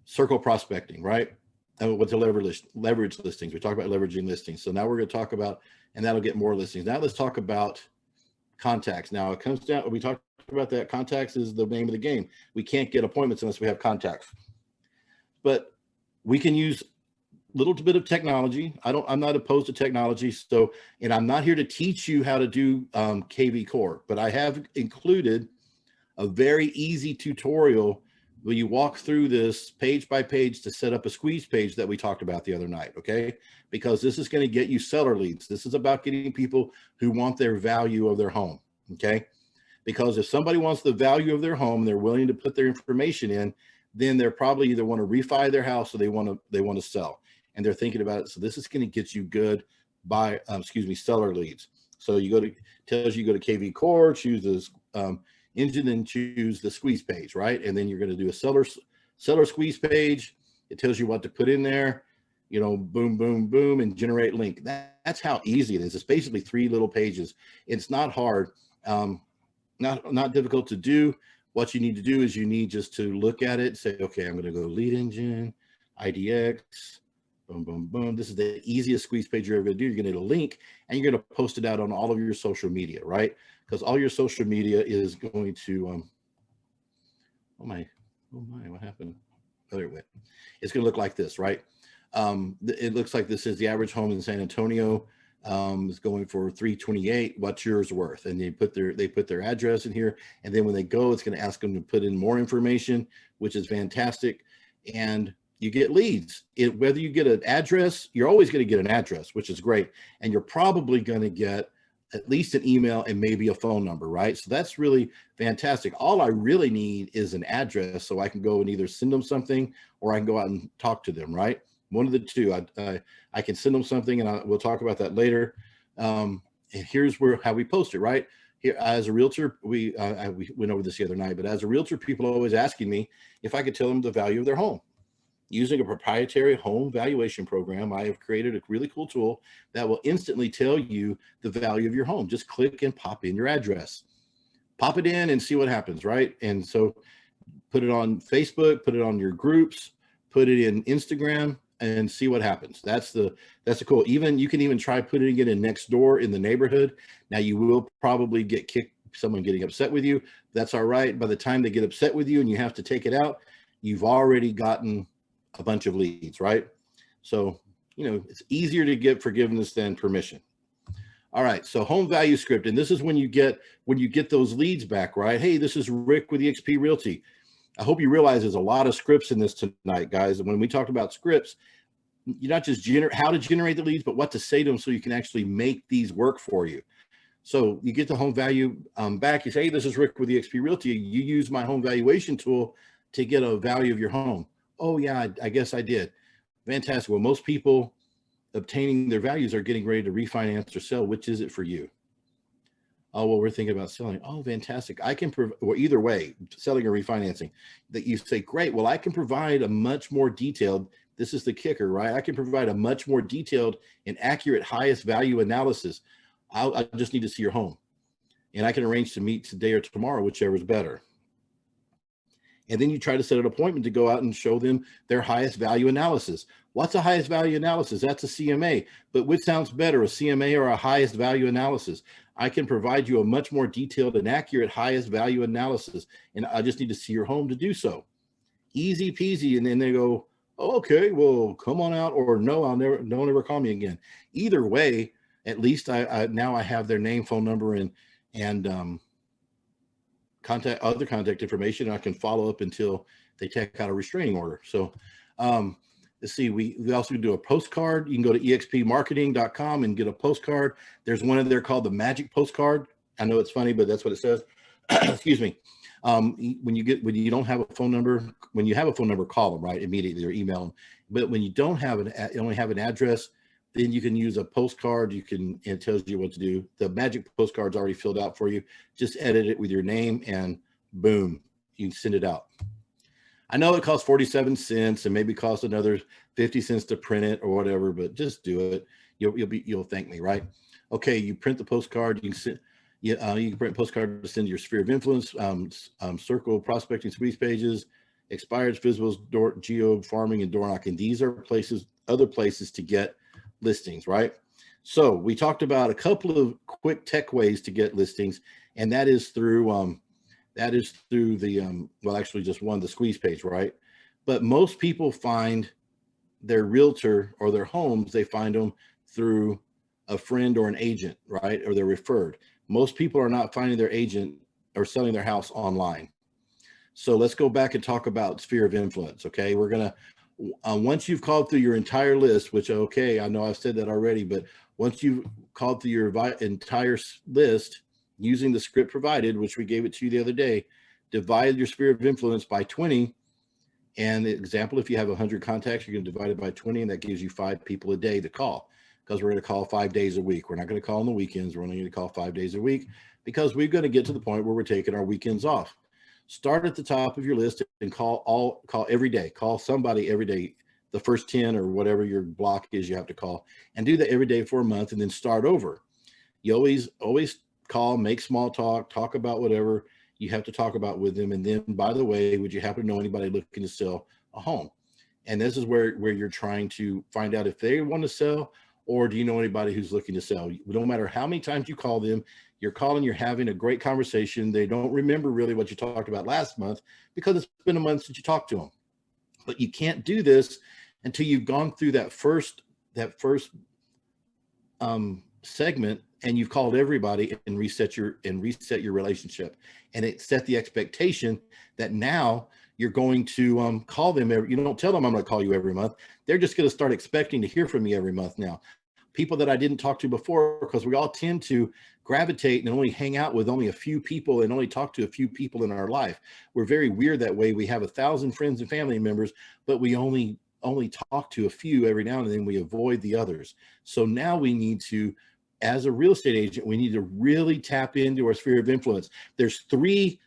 circle prospecting, right? And what's a leverage listings? We talked about leveraging listings. So now we're going to talk about, and that'll get more listings. Now let's talk about contacts. Now it comes down, we talked about that. Contacts is the name of the game. We can't get appointments unless we have contacts, but we can use a little bit of technology. I'm not opposed to technology. So, and I'm not here to teach you how to do KV Core, but I have included a very easy tutorial where you walk through this page by page to set up a squeeze page that we talked about the other night, okay? Because this is going to get you seller leads. This is about getting people who want their value of their home, okay? Because if somebody wants the value of their home, they're willing to put their information in, then they're probably either want to refi their house or they want to sell, and they're thinking about it. So this is going to get you good seller leads. So tells you go to KV Core, choose this engine, and choose the squeeze page, right? And then you're going to do a seller squeeze page. It tells you what to put in there, boom, boom, boom, and generate link. That's how easy it is. It's basically 3 little pages. It's not hard, not difficult to do. What you need to do is you need just to look at it, say, okay, I'm going to go lead engine, IDX, boom, boom, boom. This is the easiest squeeze page you're ever going to do. You're going to get a link, and you're going to post it out on all of your social media, right? Because all your social media is going to, oh my, what happened? Oh, there it went. It's going to look like this, right? It looks like this is the average home in San Antonio is going for $328. What's yours worth? And they put their address in here, and then when they go, it's going to ask them to put in more information, which is fantastic. And you get leads. Whether you get an address, you're always going to get an address, which is great. And you're probably going to get at least an email and maybe a phone number, right? So that's really fantastic. All I really need is an address so I can go and either send them something or I can go out and talk to them, right? One of the two. I can send them something, and we'll talk about that later. And here's how we post it, right? Here, as a realtor, we went over this the other night, but as a realtor, people are always asking me if I could tell them the value of their home. Using a proprietary home valuation program, I have created a really cool tool that will instantly tell you the value of your home. Just click and pop in your address. Pop it in and see what happens, right? And so put it on Facebook, put it on your groups, put it in Instagram, and see what happens. That's the cool. You can even try putting it in next door in the neighborhood. Now you will probably get kicked, someone getting upset with you. That's all right. By the time they get upset with you and you have to take it out, you've already gotten a bunch of leads, right? So, it's easier to get forgiveness than permission. All right, so home value script, and this is when you get those leads back, right? Hey, this is Rick with eXp Realty. I hope you realize there's a lot of scripts in this tonight, guys. And when we talked about scripts, you're not just how to generate the leads, but what to say to them so you can actually make these work for you. So you get the home value back. You say, hey, this is Rick with eXp Realty. You use my home valuation tool to get a value of your home. Oh, yeah, I guess I did. Fantastic. Well, most people obtaining their values are getting ready to refinance or sell. Which is it for you? Oh, well, we're thinking about selling. Oh, fantastic. I can or either way, selling or refinancing, that you say, great. Well, I can provide a much more detailed, this is the kicker, right? I can provide a much more detailed and accurate highest value analysis. I just need to see your home. And I can arrange to meet today or tomorrow, whichever is better. And then you try to set an appointment to go out and show them their highest value analysis. What's a highest value analysis? That's a CMA. But which sounds better, a CMA or a highest value analysis? I can provide you a much more detailed and accurate highest value analysis. And I just need to see your home to do so. Easy peasy. And then they go, oh, okay, well, come on out, or no, don't ever call me again. Either way, at least now I have their name, phone number, and other contact information. I can follow up until they take out a restraining order. So let's see, we also do a postcard. You can go to expmarketing.com and get a postcard. There's one in there called the Magic Postcard. I know it's funny, but that's what it says. Excuse me. When you don't have a phone number, when you have a phone number, call them, right, immediately, or email them. But when you don't have you only have an address, then you can use a postcard. It tells you what to do. The Magic Postcard's already filled out for you. Just edit it with your name and boom, you can send it out. I know it costs 47 cents and maybe costs another 50 cents to print it or whatever, but just do it. You'll thank me, right? Okay, you print the postcard. You can print a postcard to send your sphere of influence, circle, prospecting, squeeze pages, expired, physicals, geo, farming, and door knocking. These are other places to get listings, right? So we talked about a couple of quick tech ways to get listings, and that is through the well, actually just the squeeze page, right? But most people find their realtor or their homes, they find them through a friend or an agent, right? Or they're referred. Most people are not finding their agent or selling their house online. So let's go back and talk about sphere of influence. Okay, we're gonna once you've called through your entire list, which, okay, I know I've said that already, but once you've called through your entire list using the script provided, which we gave it to you the other day, divide your sphere of influence by 20. And the example, if you have 100 contacts, you're going to divide it by 20, and that gives you 5 people a day to call, because we're going to call 5 days a week. We're not going to call on the weekends. We're only going to call 5 days a week, because we're going to get to the point where we're taking our weekends off. Start at the top of your list and call every day. Call somebody every day, the first 10 or whatever your block is you have to call, and do that every day for a month, and then start over. You always call, make small talk about whatever you have to talk about with them. And then, by the way, would you happen to know anybody looking to sell a home? And this is where you're trying to find out if they want to sell, or do you know anybody who's looking to sell? No matter how many times you call them, you're calling, you're having a great conversation. They don't remember really what you talked about last month, because it's been a month since you talked to them. But you can't do this until you've gone through that first segment, and you've called everybody and reset your relationship, and it set the expectation that now You're going to call them you don't tell them I'm going to call you every month. They're just going to start expecting to hear from me every month now. People that I didn't talk to before, because we all tend to gravitate and only hang out with only a few people and only talk to a few people in our life. We're very weird that way. We have 1,000 friends and family members, but we only talk to a few every now and then. We avoid the others. So now we need to, as a real estate agent, we need to really tap into our sphere of influence. There's 3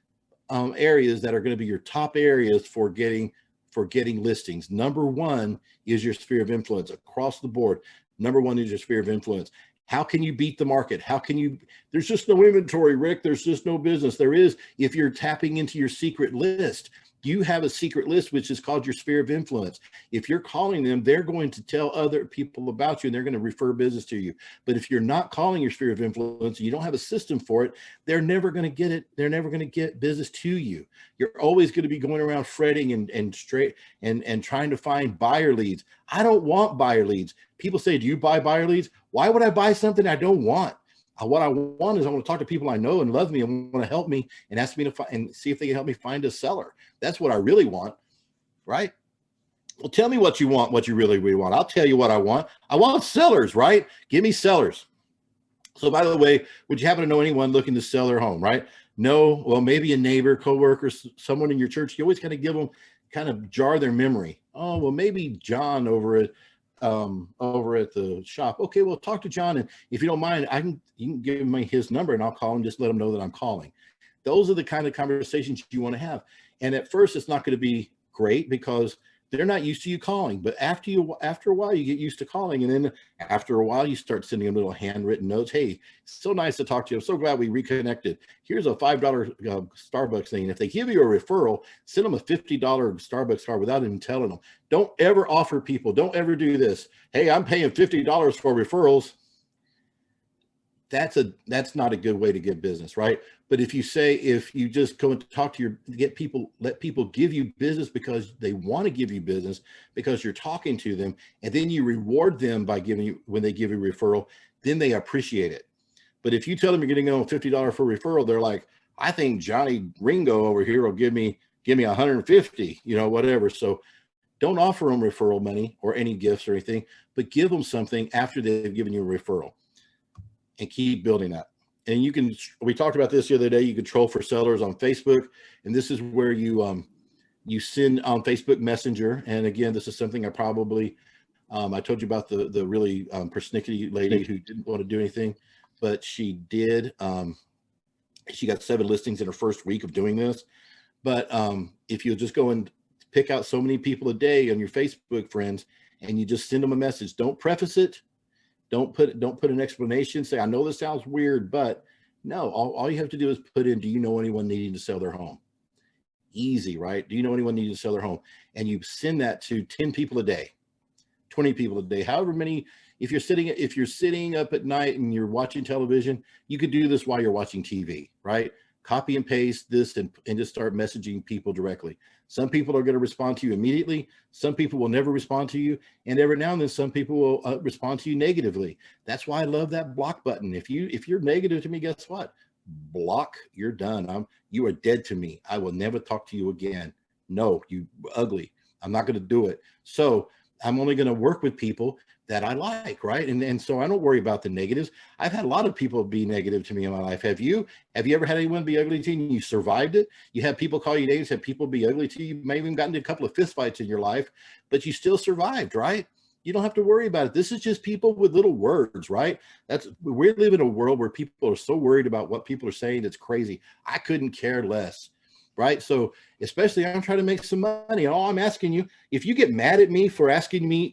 areas that are going to be your top areas for getting listings. Number 1 is your sphere of influence across the board. Number 1 is your sphere of influence. How can you beat the market? How can you, there's just no inventory, Rick. There's just no business. There is, if you're tapping into your secret list. You have a secret list, which is called your sphere of influence. If you're calling them, they're going to tell other people about you and they're going to refer business to you. But if you're not calling your sphere of influence and you don't have a system for it, they're never going to get it. They're never going to get business to you. You're always going to be going around fretting and trying to find buyer leads. I don't want buyer leads. People say, do you buy buyer leads? Why would I buy something I don't want? What I want is I want to talk to people I know and love me and want to help me and ask me to find and see if they can help me find a seller. That's what I really want, right? Well, tell me what you want, what you really want. I'll tell you what I want. I want sellers, right? Give me sellers. So by the way, would you happen to know anyone looking to sell their home, right? No, well, maybe a neighbor, coworker, someone in your church. You always kind of give them, kind of jar their memory. Oh, well, maybe John over at the shop. Okay, well, talk to John, and if you don't mind, you can give me his number and I'll call him, just let him know that I'm calling. Those are the kind of conversations you want to have. And at first it's not going to be great because they're not used to you calling, but after a while you get used to calling, and then after a while you start sending them little handwritten notes. Hey, so nice to talk to you. I'm so glad we reconnected. Here's a $5 Starbucks thing. If they give you a referral, send them a $50 Starbucks card without even telling them. Don't ever offer people, don't ever do this. Hey, I'm paying $50 for referrals. That's not a good way to get business, right? But if you just go and talk to let people give you business because they want to give you business, because you're talking to them, and then you reward them by when they give you a referral, then they appreciate it. But if you tell them you're getting them $50 for referral, they're like, I think Johnny Ringo over here will give me 150, whatever. So don't offer them referral money or any gifts or anything, but give them something after they've given you a referral. And keep building that. And we talked about this the other day, you control for sellers on Facebook. And this is where you send on Facebook Messenger. And again, this is something I probably, I told you about the really persnickety lady who didn't want to do anything, but she did. She got 7 listings in her first week of doing this. But if you just go and pick out so many people a day on your Facebook friends, and you just send them a message, don't preface it. Don't put an explanation. Say, I know this sounds weird, but no, all you have to do is put in, do you know anyone needing to sell their home? Easy, right? Do you know anyone needing to sell their home? And you send that to 10 people a day, 20 people a day, however many. If you're sitting up at night and you're watching television, you could do this while you're watching TV, right? Copy and paste this and just start messaging people directly. Some people are going to respond to you immediately. Some people will never respond to you. And every now and then, some people will respond to you negatively. That's why I love that block button. If you're negative to me, guess what? Block, you're done. You are dead to me. I will never talk to you again. No, you ugly. I'm not going to do it. So I'm only going to work with people that I like, right? And so I don't worry about the negatives. I've had a lot of people be negative to me in my life. Have you ever had anyone be ugly to you and you survived it? You have people call you names, have people be ugly to you. You may have even gotten into a couple of fist fights in your life, but you still survived, right? You don't have to worry about it. This is just people with little words, right? We live in a world where people are so worried about what people are saying. It's crazy. I couldn't care less. Right. So especially I'm trying to make some money. All I'm asking you, if you get mad at me for asking you,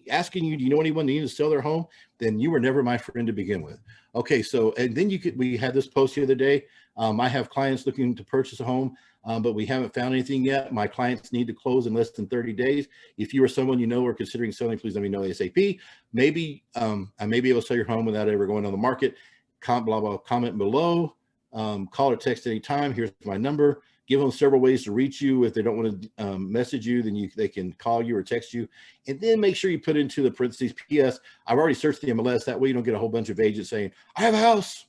do you know anyone needing to sell their home? Then you were never my friend to begin with. Okay. So, and then we had this post the other day. I have clients looking to purchase a home, but we haven't found anything yet. My clients need to close in less than 30 days. If you or someone you know are considering selling, please let me know ASAP. Maybe I may be able to sell your home without ever going on the market. Comment below, call or text anytime. Here's my number. Give them several ways to reach you. If they don't want to message you, then they can call you or text you. And then make sure you put into the parentheses, P.S. I've already searched the MLS. That way you don't get a whole bunch of agents saying, I have a house.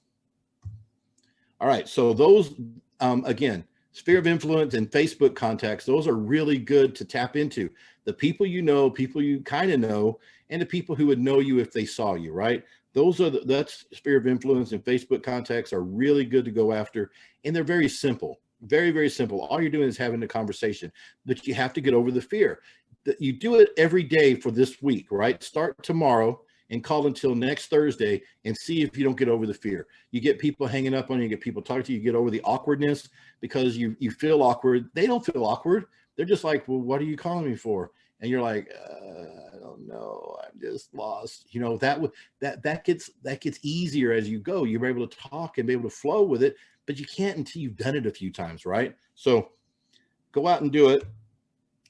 All right. So those, again, Sphere of influence and Facebook contacts, those are really good to tap into. The people you know, people you kind of know, and the people who would know you if they saw you, right? That's sphere of influence, and Facebook contacts are really good to go after. And they're very simple, very, very simple. All you're doing is having a conversation, but you have to get over the fear. That you do it every day for this week, right? Start tomorrow and call until next Thursday and see if you don't get over the fear. You get people hanging up on you, you get people talking to you, you get over the awkwardness because you feel awkward. They don't feel awkward. They're just like, well, what are you calling me for? And you're like, I don't know. I'm just lost. You know, that gets easier as you go. You're able to talk and be able to flow with it, but you can't until you've done it a few times, right? So go out and do it.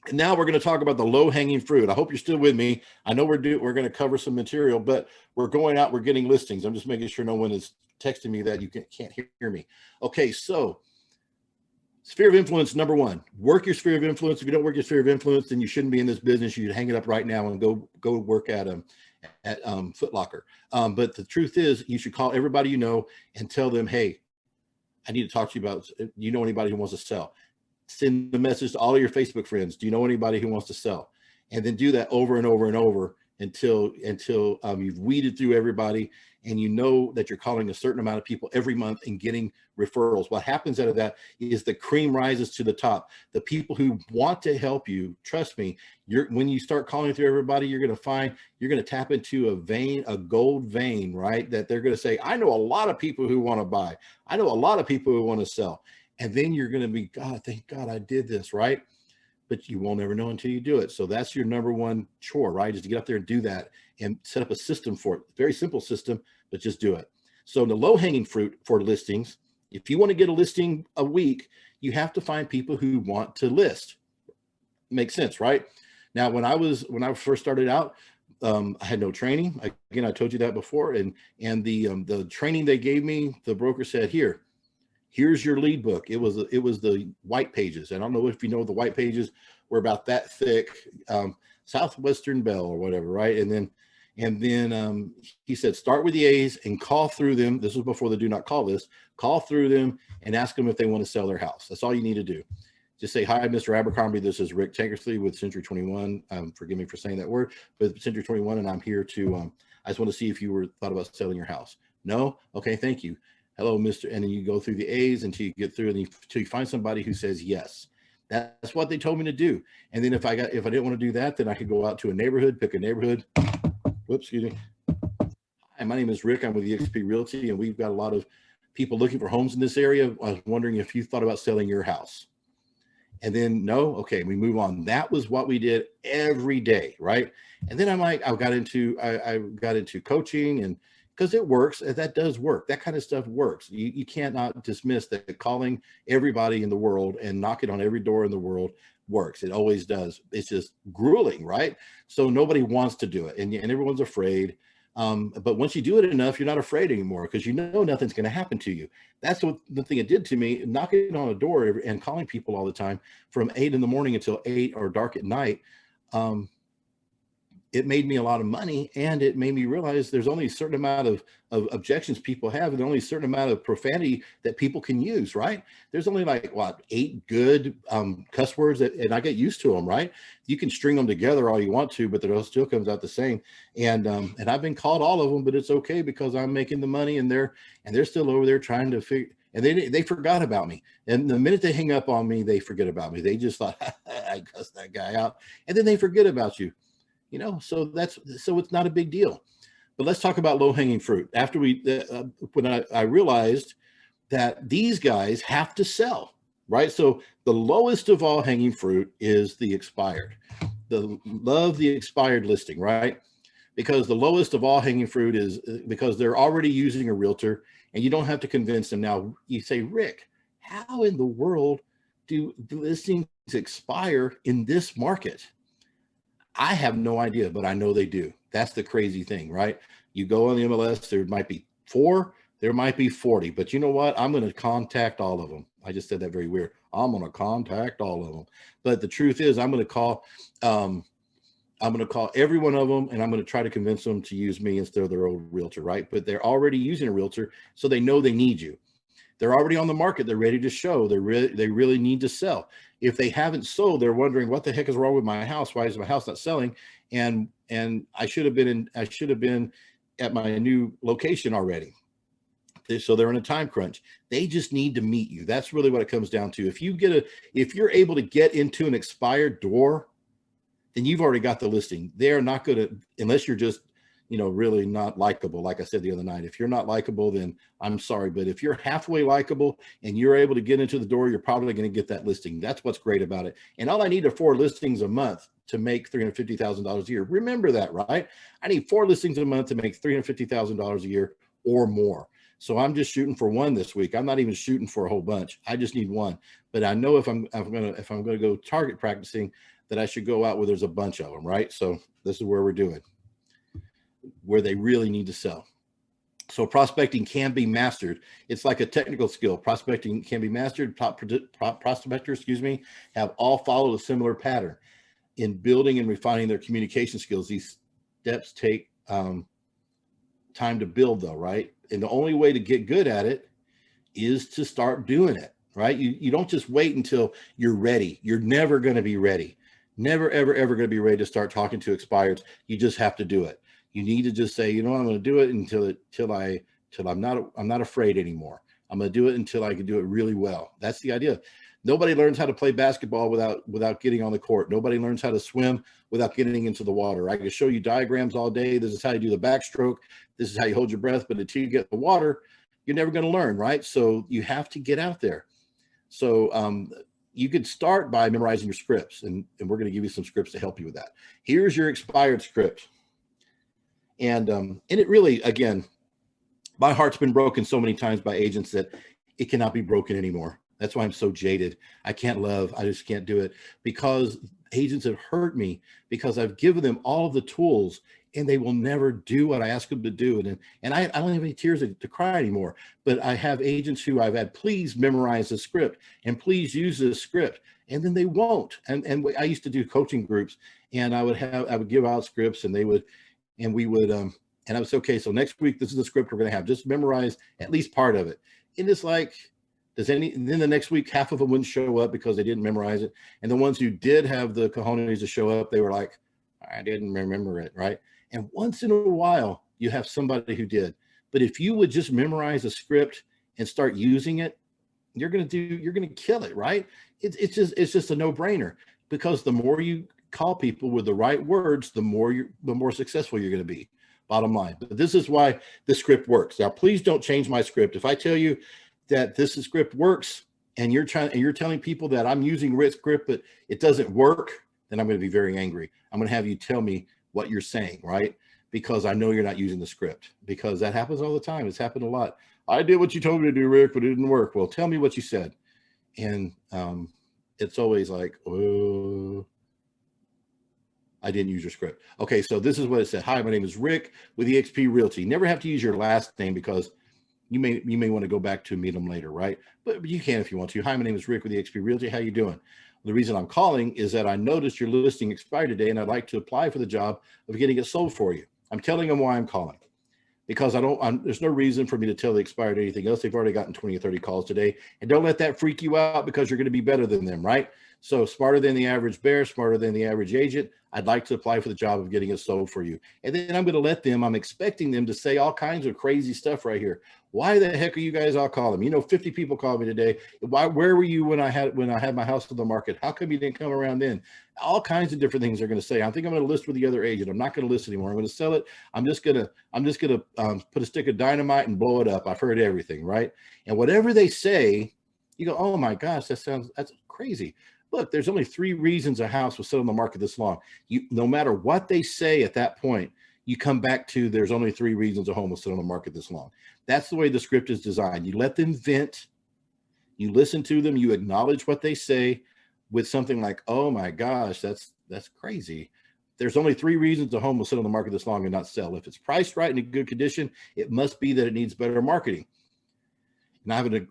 And now we're going to talk about the low-hanging fruit. I hope you're still with me. I know we're going to cover some material, but we're going out, we're getting listings. I'm just making sure no one is texting me that you can't hear me. Okay, so sphere of influence, number one, work your sphere of influence. If you don't work your sphere of influence, then you shouldn't be in this business. You should hang it up right now and go work at Foot Locker. But the truth is, you should call everybody you know and tell them, hey, I need to talk to you about, you know anybody who wants to sell? Send the message to all of your Facebook friends. Do you know anybody who wants to sell? And then do that over and over and over until you've weeded through everybody and you know that you're calling a certain amount of people every month and getting referrals. What happens out of that is the cream rises to the top. The people who want to help you, trust me, when you start calling through everybody, you're going to tap into a gold vein, right? That they're going to say, I know a lot of people who want to buy. I know a lot of people who want to sell. And then you're going to be, God, thank God I did this, right? But you won't ever know until you do it. So that's your number one chore, right? Is to get up there and do that and set up a system for it. Very simple system, but just do it. So the low-hanging fruit for listings, if you want to get a listing a week, you have to find people who want to list. Makes sense, right? Now, when I first started out, I had no training. Again, I told you that before. And the training they gave me, the broker said, here's your lead book. It was the white pages. And I don't know if you know, the white pages were about that thick, Southwestern Bell or whatever, right? And then he said, start with the A's and call through them. This was before the do not call list. Call through them and ask them if they want to sell their house. That's all you need to do. Just say, hi, Mr. Abercrombie. This is Rick Tankersley with Century 21. Forgive me for saying that word, but Century 21, and I'm here to, I just want to see if you thought about selling your house. No? Okay, thank you. Hello, Mr. And then you go through the A's until you get through and until you find somebody who says yes. That's what they told me to do. And then if I didn't want to do that, then I could go out to a neighborhood, pick a neighborhood. Whoops, excuse me. Hi, my name is Rick. I'm with eXp Realty, and we've got a lot of people looking for homes in this area. I was wondering if you thought about selling your house. And then no, okay, we move on. That was what we did every day, right? And then I got into coaching, and because it works, that does work. That kind of stuff works. You cannot dismiss that calling everybody in the world and knocking on every door in the world works. It always does. It's just grueling, right? So nobody wants to do it, and everyone's afraid. But once you do it enough, you're not afraid anymore because you know nothing's going to happen to you. That's what the thing it did to me, knocking on a door and calling people all the time from 8 in the morning until 8 or dark at night. It made me a lot of money, and it made me realize there's only a certain amount of objections people have, and only a certain amount of profanity that people can use, right? There's only like, 8 good cuss words, and I get used to them, right? You can string them together all you want to, but it still comes out the same. And I've been called all of them, but it's okay because I'm making the money, and they're still over there trying to figure. And they forgot about me. And the minute they hang up on me, they forget about me. They just thought, I cussed that guy out. And then they forget about you. So it's not a big deal. But let's talk about low-hanging fruit. After when I realized that these guys have to sell, right? So the lowest of all hanging fruit is the expired. Love the expired listing, right? Because the lowest of all hanging fruit is because they're already using a realtor, and you don't have to convince them. Now you say, Rick, how in the world do listings expire in this market? I have no idea, but I know they do. That's the crazy thing, right? You go on the MLS, there might be 4, there might be 40, but you know what? I'm going to contact all of them. I just said that very weird. I'm going to contact all of them. But the truth is, I'm going to call every one of them, and I'm going to try to convince them to use me instead of their old realtor, right? But they're already using a realtor, so they know they need you. They're already on the market. They're ready to show. They really need to sell. If they haven't sold, they're wondering what the heck is wrong with my house? Why is my house not selling? And I should have been at my new location already. So they're in a time crunch. They just need to meet you. That's really what it comes down to. If you're able to get into an expired door, then you've already got the listing. They're not going to, unless you're just, really not likable. Like I said the other night, if you're not likable, then I'm sorry. But if you're halfway likable and you're able to get into the door, you're probably going to get that listing. That's what's great about it. And all I need are 4 listings a month to make $350,000 a year. Remember that, right? I need 4 listings a month to make $350,000 a year or more. So I'm just shooting for 1 this week. I'm not even shooting for a whole bunch. I just need 1. But I know if I'm going to go target practicing, that I should go out where there's a bunch of them, right? So this is where we're doing, where they really need to sell. So prospecting can be mastered. It's like a technical skill. Prospecting can be mastered. Top prospectors, have all followed a similar pattern in building and refining their communication skills. These steps take time to build, though, right? And the only way to get good at it is to start doing it, right? You don't just wait until you're ready. You're never going to be ready. Never, ever, ever going to be ready to start talking to expireds. You just have to do it. You need to just say, I'm going to do it until I'm not afraid anymore. I'm going to do it until I can do it really well. That's the idea. Nobody learns how to play basketball without getting on the court. Nobody learns how to swim without getting into the water. I can show you diagrams all day. This is how you do the backstroke. This is how you hold your breath. But until you get the water, you're never going to learn, right? So you have to get out there. So you could start by memorizing your scripts, and we're going to give you some scripts to help you with that. Here's your expired script. And it really, again, my heart's been broken so many times by agents that it cannot be broken anymore. That's why I'm so jaded. I just can't do it, because agents have hurt me because I've given them all of the tools and they will never do what I ask them to do. And I don't have any tears to cry anymore, but I have agents who I've had, please memorize the script and please use this script. And then they won't. And I used to do coaching groups, and I would give out scripts, and I would say, okay, so next week, this is the script we're going to have. Just memorize at least part of it. And it's like, then the next week, half of them wouldn't show up because they didn't memorize it. And the ones who did have the cojones to show up, they were like, I didn't remember it, right? And once in a while, you have somebody who did. But if you would just memorize a script and start using it, you're going to kill it, right? It's just a no-brainer, because the more you call people with the right words, the more successful you're going to be. Bottom line. But this is why the script works. Now, please don't change my script. If I tell you that this script works, and you're telling people that I'm using Rick's script, but it doesn't work, then I'm going to be very angry. I'm going to have you tell me what you're saying, right? Because I know you're not using the script, because that happens all the time. It's happened a lot. I did what you told me to do, Rick, but it didn't work. Well, tell me what you said. And it's always like, oh, I didn't use your script. Okay, so this is what it said. Hi, my name is Rick with eXp Realty. You never have to use your last name, because you may want to go back to meet them later, right? But you can if you want to. Hi, my name is Rick with eXp Realty. How you doing? The reason I'm calling is that I noticed your listing expired today, and I'd like to apply for the job of getting it sold for you. I'm telling them why I'm calling, because there's no reason for me to tell the expired anything else. They've already gotten 20 or 30 calls today. And don't let that freak you out, because you're going to be better than them, right? So smarter than the average bear, smarter than the average agent. I'd like to apply for the job of getting it sold for you. And then I'm expecting them to say all kinds of crazy stuff right here. Why the heck are you guys all calling me? 50 people called me today. Where were you when I had my house on the market? How come you didn't come around then? All kinds of different things they're going to say. I think I'm going to list with the other agent. I'm not going to list anymore. I'm going to sell it. I'm just going to put a stick of dynamite and blow it up. I've heard everything, right? And whatever they say, you go, oh my gosh, that's crazy. Look, there's only 3 reasons a house was sit on the market this long. No matter what they say at that point, you come back to there's only 3 reasons a home will sit on the market this long. That's the way the script is designed. You let them vent, you listen to them, you acknowledge what they say with something like, oh my gosh, that's crazy. There's only 3 reasons a home will sit on the market this long and not sell. If it's priced right and in good condition, it must be that it needs better marketing. And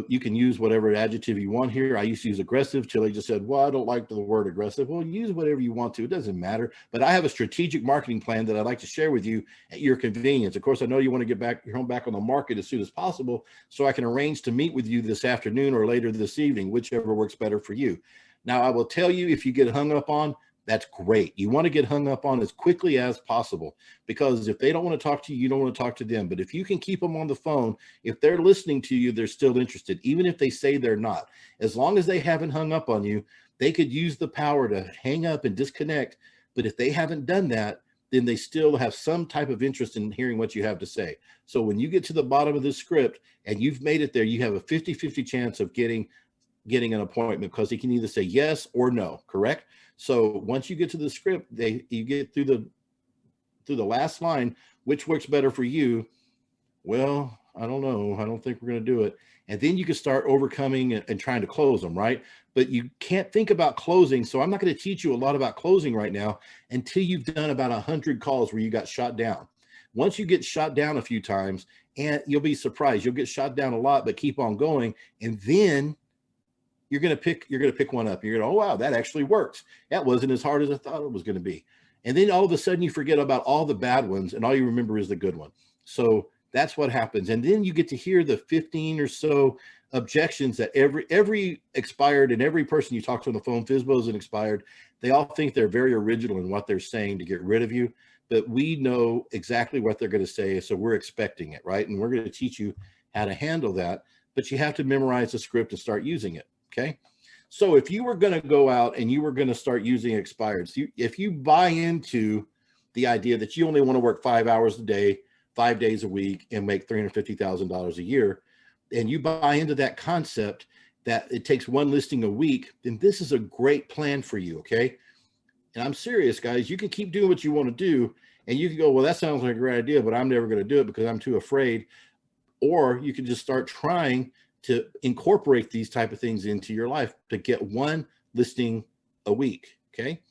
you can use whatever adjective you want here. I used to use aggressive till they just said, well, I don't like the word aggressive. Well, use whatever you want to. It doesn't matter. But I have a strategic marketing plan that I'd like to share with you at your convenience. Of course, I know you want to get your home back on the market as soon as possible, so I can arrange to meet with you this afternoon or later this evening, whichever works better for you. Now, I will tell you, if you get hung up on, that's great. You want to get hung up on as quickly as possible, because if they don't want to talk to you, you don't want to talk to them. But if you can keep them on the phone, if they're listening to you, they're still interested, even if they say they're not. As long as they haven't hung up on you, they could use the power to hang up and disconnect. But if they haven't done that, then they still have some type of interest in hearing what you have to say. So when you get to the bottom of the script and you've made it there, you have a 50-50 chance of getting an appointment, because he can either say yes or no, correct? So once you get to the script, you get through the last line, which works better for you? Well, I don't know. I don't think we're going to do it. And then you can start overcoming and trying to close them, right? But you can't think about closing. So I'm not going to teach you a lot about closing right now until you've done about 100 calls where you got shot down. Once you get shot down a few times, and you'll be surprised, you'll get shot down a lot, but keep on going. And then you're going to pick one up. You're going to, oh, wow, that actually works. That wasn't as hard as I thought it was going to be. And then all of a sudden you forget about all the bad ones, and all you remember is the good one. So that's what happens. And then you get to hear the 15 or so objections that every expired and every person you talk to on the phone, FSBOs and expired, they all think they're very original in what they're saying to get rid of you. But we know exactly what they're going to say. So we're expecting it, right? And we're going to teach you how to handle that. But you have to memorize the script and start using it. Okay. So if you were going to go out and you were going to start using expireds, if you buy into the idea that you only want to work 5 hours a day, 5 days a week, and make $350,000 a year, and you buy into that concept that it takes one listing a week, then this is a great plan for you. Okay. And I'm serious, guys. You can keep doing what you want to do, and you can go, well, that sounds like a great idea, but I'm never going to do it because I'm too afraid. Or you can just start trying to incorporate these type of things into your life to get one listing a week. Okay.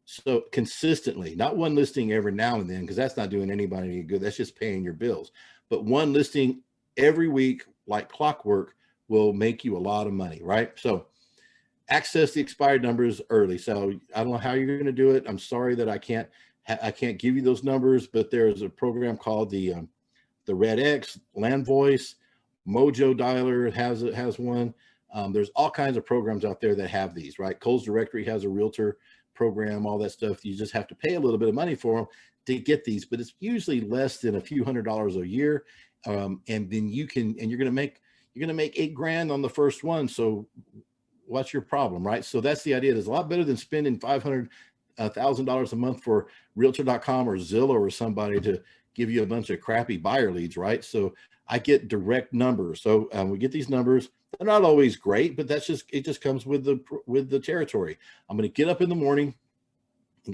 So consistently, not one listing every now and then, because that's not doing anybody any good. That's just paying your bills. But one listing every week, like clockwork, will make you a lot of money, right? So access the expired numbers early. So I don't know how you're going to do it. I'm sorry that I can't give you those numbers, but there's a program called the Red X, Land Voice, Mojo Dialer has one. There's all kinds of programs out there that have these, right? Coles Directory has a Realtor program, all that stuff. You just have to pay a little bit of money for them to get these, but it's usually less than a few $100s a year. And then you're going to make $8,000 on the first one. So what's your problem, right? So that's the idea. It's a lot better than spending $500,000 a month for Realtor.com or Zillow or somebody to give you a bunch of crappy buyer leads, right? So I get direct numbers. So we get these numbers. They're not always great, but it just comes with the territory. I'm going to get up in the morning,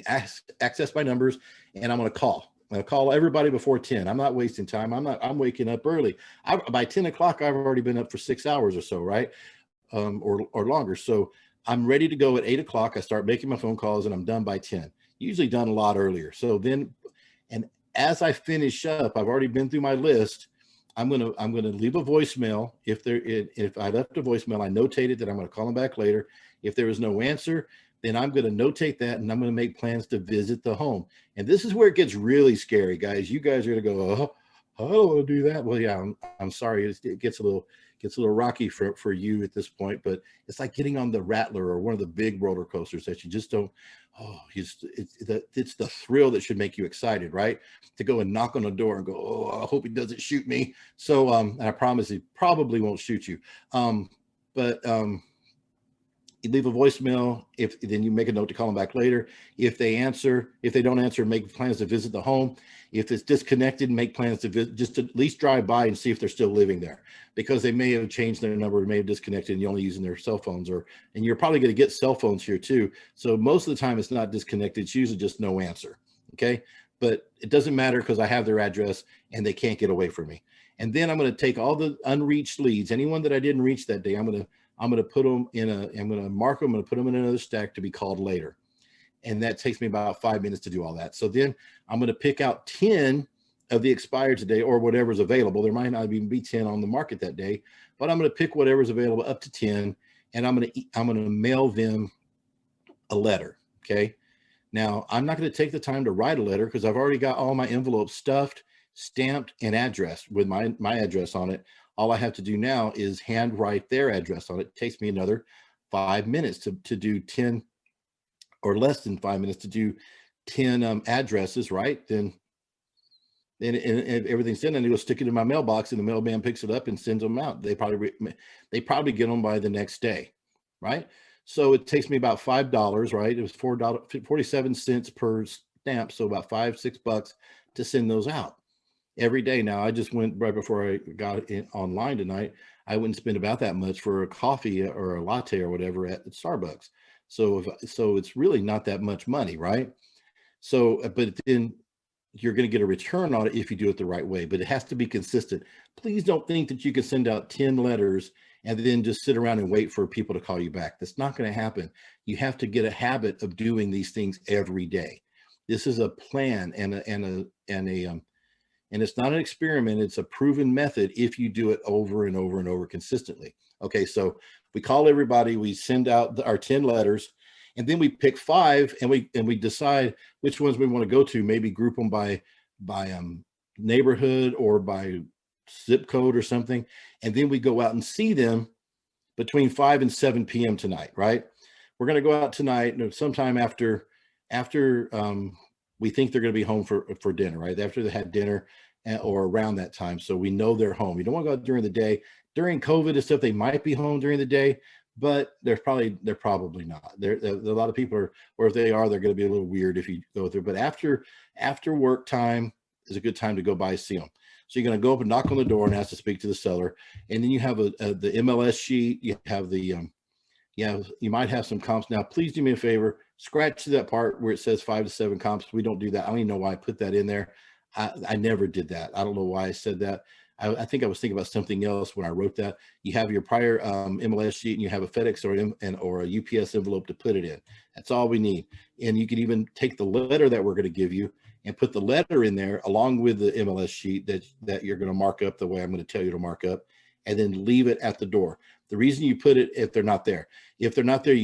access my numbers, and I'm going to call. I'm going to call everybody before 10. I'm not wasting time. I'm waking up early. By 10 o'clock, I've already been up for 6 hours or so, right? Or longer. So I'm ready to go at 8 o'clock. I start making my phone calls and I'm done by 10, usually done a lot earlier. So then, and as I finish up, I've already been through my list. I'm going to leave a voicemail. If I left a voicemail, I notated that I'm going to call them back later. If there is no answer, then I'm going to notate that, and I'm going to make plans to visit the home. And this is where it gets really scary, guys. You guys are going to go, oh, I don't want to do that. Well, yeah, I'm sorry. It gets a little rocky for you at this point, but it's like getting on the Rattler or one of the big roller coasters that you just don't. Oh, it's the thrill that should make you excited, right? To go and knock on the door and go, oh, I hope he doesn't shoot me. So and I promise he probably won't shoot you. But you leave a voicemail. Then you make a note to call them back later. If they don't answer, make plans to visit the home. If it's disconnected, make plans to visit, just to at least drive by and see if they're still living there, because they may have changed their number, may have disconnected, and you're only using their cell phones, and you're probably going to get cell phones here too. So most of the time it's not disconnected. It's usually just no answer. Okay. But it doesn't matter because I have their address and they can't get away from me. And then I'm going to take all the unreached leads, anyone that I didn't reach that day, I'm going to put them I'm going to mark them, I'm going to put them in another stack to be called later. And that takes me about 5 minutes to do all that. So then I'm going to pick out 10 of the expired today, or whatever's available. There might not even be 10 on the market that day, but I'm going to pick whatever's available up to 10, and I'm going to mail them a letter. Okay. Now, I'm not going to take the time to write a letter because I've already got all my envelopes stuffed, stamped, and addressed with my address on it. All I have to do now is hand write their address on it. It takes me another 5 minutes to do 10, or less than 5 minutes to do 10 addresses, right? Then and everything's done, and it'll stick it in my mailbox, and the mailman picks it up and sends them out. They probably get them by the next day, right? So it takes me about $5, right? It was $4.47 per stamp, so about $5-6 to send those out every day. Now, I just went right before I got in online tonight. I wouldn't spend about that much for a coffee or a latte or whatever at Starbucks. So it's really not that much money, right? So, but then you're going to get a return on it if you do it the right way, but it has to be consistent. Please don't think that you can send out 10 letters and then just sit around and wait for people to call you back. That's not going to happen. You have to get a habit of doing these things every day. This is a plan and it's not an experiment. It's a proven method if you do it over and over and over consistently. Okay, so we call everybody, we send out our 10 letters, and then we pick 5, and we decide which ones we want to go to. Maybe group them by neighborhood or by zip code or something, and then we go out and see them between 5 and 7 p.m. tonight. Right? We're going to go out tonight, sometime after we think they're going to be home for dinner. Right after they had dinner, or around that time, so we know they're home. You don't want to go out during the day. During COVID and stuff, they might be home during the day, but they're probably not. There a lot of people are, or if they are, they're going to be a little weird if you go through. But after work time is a good time to go by and see them. So you're going to go up and knock on the door and ask to speak to the seller, and then you have the MLS sheet. You have you might have some comps. Now, please do me a favor, scratch that part where it says 5 to 7 comps. We don't do that. I don't even know why I put that in there. I never did that. I don't know why I said that. I think I was thinking about something else when I wrote that. You have your prior MLS sheet, and you have a FedEx or a UPS envelope to put it in. That's all we need. And you can even take the letter that we're going to give you and put the letter in there along with the MLS sheet that you're going to mark up the way I'm going to tell you to mark up, and then leave it at the door. The reason you put it, if they're not there, you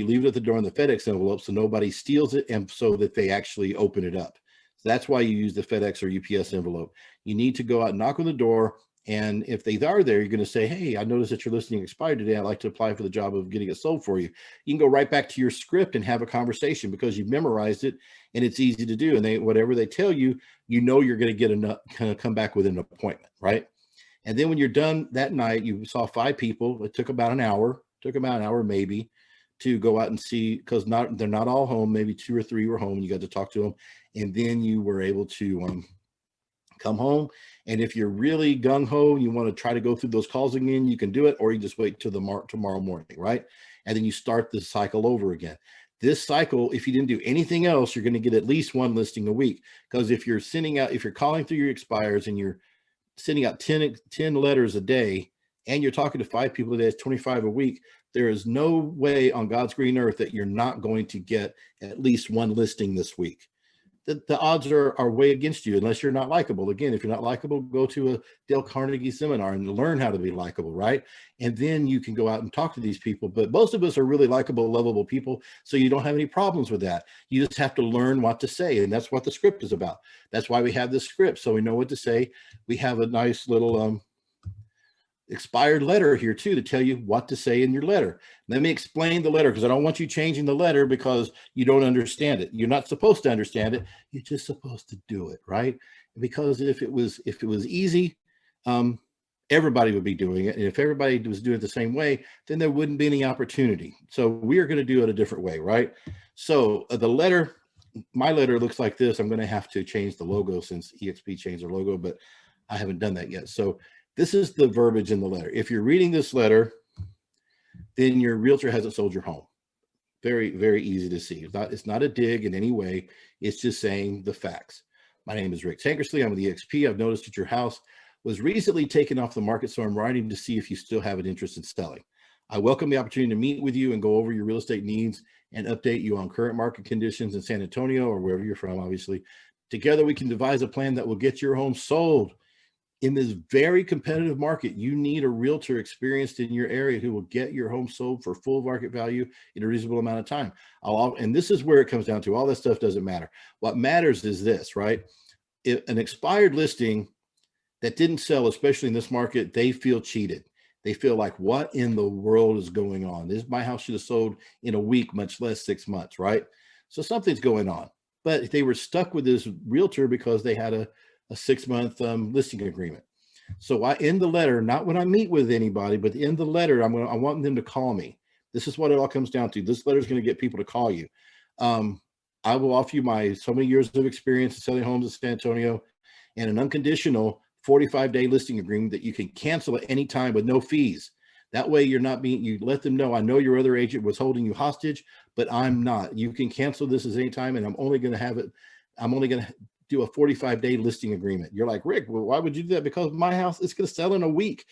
leave it at the door in the FedEx envelope so nobody steals it, and so that they actually open it up. So that's why you use the FedEx or UPS envelope. You need to go out and knock on the door. And if they are there, you're going to say, hey, I noticed that your listing expired today. I'd like to apply for the job of getting it sold for you. You can go right back to your script and have a conversation because you've memorized it and it's easy to do. And whatever they tell you, you're going to get enough, kind of come back with an appointment, right? And then when you're done that night, you saw 5 people. It took about an hour, maybe, to go out and see, because they're not all home. Maybe 2 or 3 were home. You got to talk to them, and then you were able to come home. And if you're really gung-ho, you want to try to go through those calls again, you can do it, or you just wait till tomorrow morning, right? And then you start the cycle over again. This cycle, if you didn't do anything else, you're going to get at least 1 listing a week. Because if you're calling through your expires and you're sending out 10 letters a day, and you're talking to 5 people a day, it's 25 a week. There is no way on God's green earth that you're not going to get at least 1 listing this week. The odds are way against you unless you're not likable. Again, if you're not likable, go to a Dale Carnegie seminar and learn how to be likable, right? And then you can go out and talk to these people. But most of us are really likable, lovable people, so you don't have any problems with that. You just have to learn what to say, and that's what the script is about. That's why we have this script, so we know what to say. We have a nice little expired letter here too to tell you what to say in your letter. Let me explain the letter, because I don't want you changing the letter because you don't understand it. You're not supposed to understand it. You're just supposed to do it, right? Because if it was easy, everybody would be doing it. And if everybody was doing it the same way, then there wouldn't be any opportunity. So we are going to do it a different way, right? So my letter looks like this. I'm going to have to change the logo since EXP changed their logo, but I haven't done that yet. So this is the verbiage in the letter. If you're reading this letter, then your realtor hasn't sold your home. Very, very easy to see. It's not a dig in any way. It's just saying the facts. My name is Rick Tankersley. I'm with EXP. I've noticed that your house was recently taken off the market, so I'm writing to see if you still have an interest in selling. I welcome the opportunity to meet with you and go over your real estate needs and update you on current market conditions in San Antonio, or wherever you're from, obviously, Together, we can devise a plan that will get your home sold. In this very competitive market, you need a realtor experienced in your area who will get your home sold for full market value in a reasonable amount of time. And this is where it comes down to. All that stuff doesn't matter. What matters is this, right? If an expired listing that didn't sell, especially in this market, they feel cheated. They feel like, what in the world is going on? My house should have sold in a week, much less 6 months, right? So something's going on. But they were stuck with this realtor because they had a 6-month listing agreement. So I end the letter, not when I meet with anybody, but in the letter, I want them to call me. This is what it all comes down to. This letter is going to get people to call you. I will offer you my so many years of experience in selling homes in San Antonio and an unconditional 45-day listing agreement that you can cancel at any time with no fees. That way you let them know, I know your other agent was holding you hostage, but I'm not. You can cancel this at any time, and I'm only going to do a 45-day listing agreement. You're like, Rick, well, why would you do that? Because my house is going to sell in a week.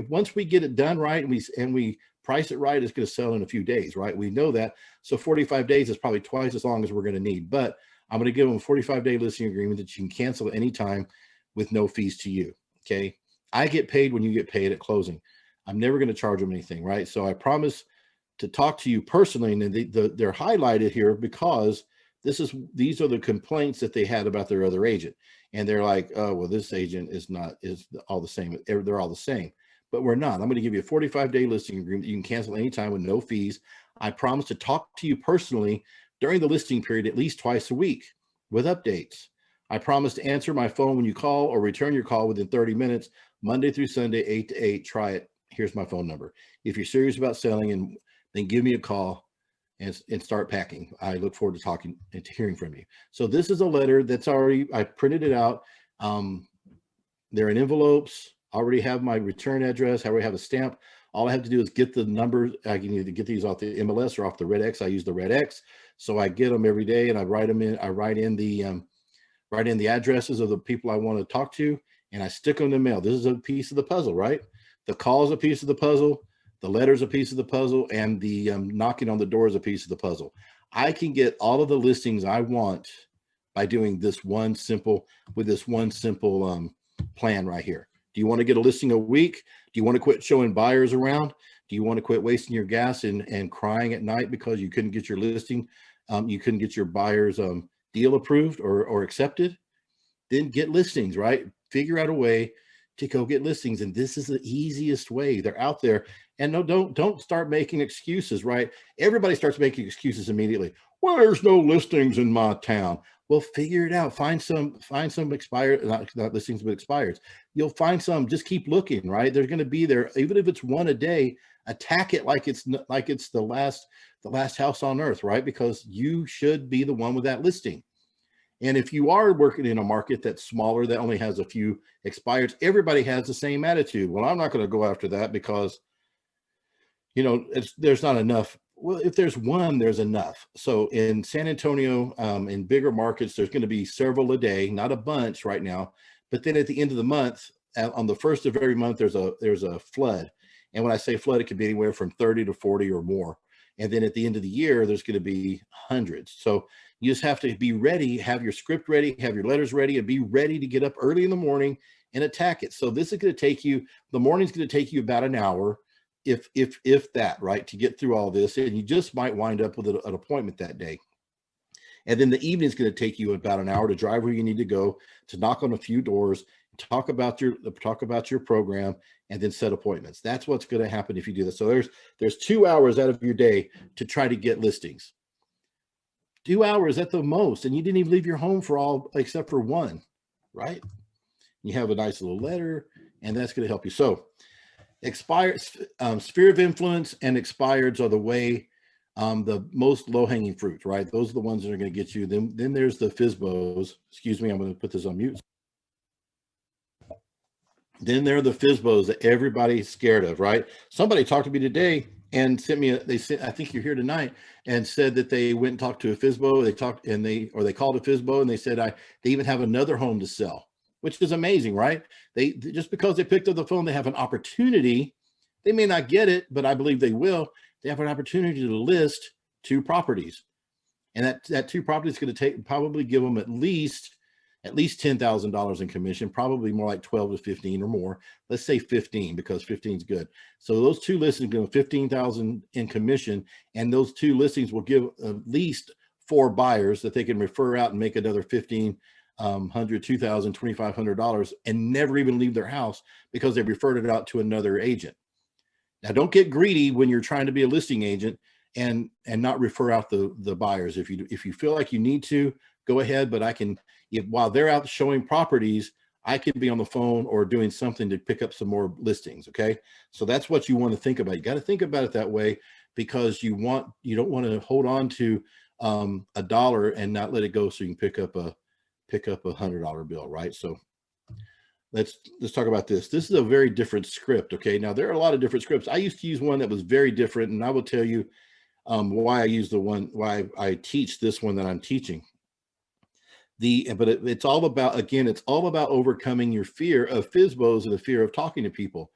Once we get it done right and we price it right, it's going to sell in a few days, right? We know that. So 45 days is probably twice as long as we're going to need. But I'm going to give them a 45-day listing agreement that you can cancel at any time with no fees to you. Okay. I get paid when you get paid at closing. I'm never going to charge them anything, right? So I promise to talk to you personally, and they're highlighted here because these are the complaints that they had about their other agent. And they're like, oh, well, this agent is all the same. They're all the same, but we're not. I'm going to give you a 45-day listing agreement that you can cancel anytime with no fees. I promise to talk to you personally during the listing period at least twice a week with updates. I promise to answer my phone when you call or return your call within 30 minutes, Monday through Sunday, 8 to 8. Try it. Here's my phone number. If you're serious about selling, then give me a call and start packing. I look forward to talking and to hearing from you. So this is a letter that's I printed it out. They're in envelopes. I already have my return address. I already have a stamp. All I have to do is get the numbers. I can either get these off the MLS or off the Red X. I use the Red X. So I get them every day and I write them in. I write in the addresses of the people I want to talk to, and I stick them in the mail. This is a piece of the puzzle, right? The call is a piece of the puzzle. The letter's a piece of the puzzle, and the knocking on the door is a piece of the puzzle. I can get all of the listings I want by doing this one simple plan right here. Do you want to get a listing a week? Do you want to quit showing buyers around? Do you want to quit wasting your gas and crying at night because you couldn't get your listing, you couldn't get your buyer's deal approved or accepted? Then get listings, right? Figure out a way to go get listings. And this is the easiest way. They're out there. And no, don't start making excuses, right? Everybody starts making excuses immediately. Well, there's no listings in my town. Well, figure it out. Find some expired, not listings, but expireds. You'll find some. Just keep looking, right? They're going to be there. Even if it's one a day, attack it like it's the last house on earth, right? Because you should be the one with that listing. And if you are working in a market that's smaller, that only has a few expireds, everybody has the same attitude. Well, I'm not going to go after that because, there's not enough. Well, if there's one, there's enough. So in San Antonio, in bigger markets, there's going to be several a day, not a bunch right now. But then at the end of the month, on the first of every month, there's a flood. And when I say flood, it could be anywhere from 30 to 40 or more. And then at the end of the year, there's going to be hundreds. So you just have to be ready, have your script ready, have your letters ready, and be ready to get up early in the morning and attack it. So this is going to take you, the morning's going to take you about an hour, if that, right, to get through all this. And you just might wind up with an appointment that day. And then the evening is going to take you about an hour to drive where you need to go, to knock on a few doors, talk about your program, and then set appointments. That's what's going to happen if you do this. So there's 2 hours out of your day to try to get listings. 2 hours at the most, and you didn't even leave your home for all except for one, right? You have a nice little letter, and that's going to help you. So sphere of influence and expireds are the way, the most low-hanging fruit, right? Those are the ones that are going to get you. Then there's the FSBOs. Excuse me, I'm going to put this on mute. Then there are the FSBOs that everybody's scared of, right? Somebody talked to me today and sent me they said, I think you're here tonight, and said that they went and talked to a FSBO. They called a FSBO and they said they even have another home to sell, which is amazing, right? They just because they picked up the phone, they have an opportunity. They may not get it, but I believe they will. They have an opportunity to list 2 properties. And that two properties is going to probably give them at least $10,000 in commission, probably more like 12 to 15 or more. Let's say 15 because 15 is good. So those two listings give them 15,000 in commission, and those two listings will give at least 4 buyers that they can refer out and make another 1,500, 2,000, $2,500 and never even leave their house because they referred it out to another agent. Now, don't get greedy when you're trying to be a listing agent and not refer out the buyers. If you feel like you need to, go ahead. But while they're out showing properties, I could be on the phone or doing something to pick up some more listings. Okay, so that's what you want to think about. You got to think about it that way, because you don't want to hold on to $1 and not let it go, so you can pick up a $100 bill, right? So let's talk about this. This is a very different script. Okay, now there are a lot of different scripts. I used to use one that was very different, and I will tell you why I teach this one that I'm teaching. It's all about, again, it's all about overcoming your fear of FSBOs and the fear of talking to people.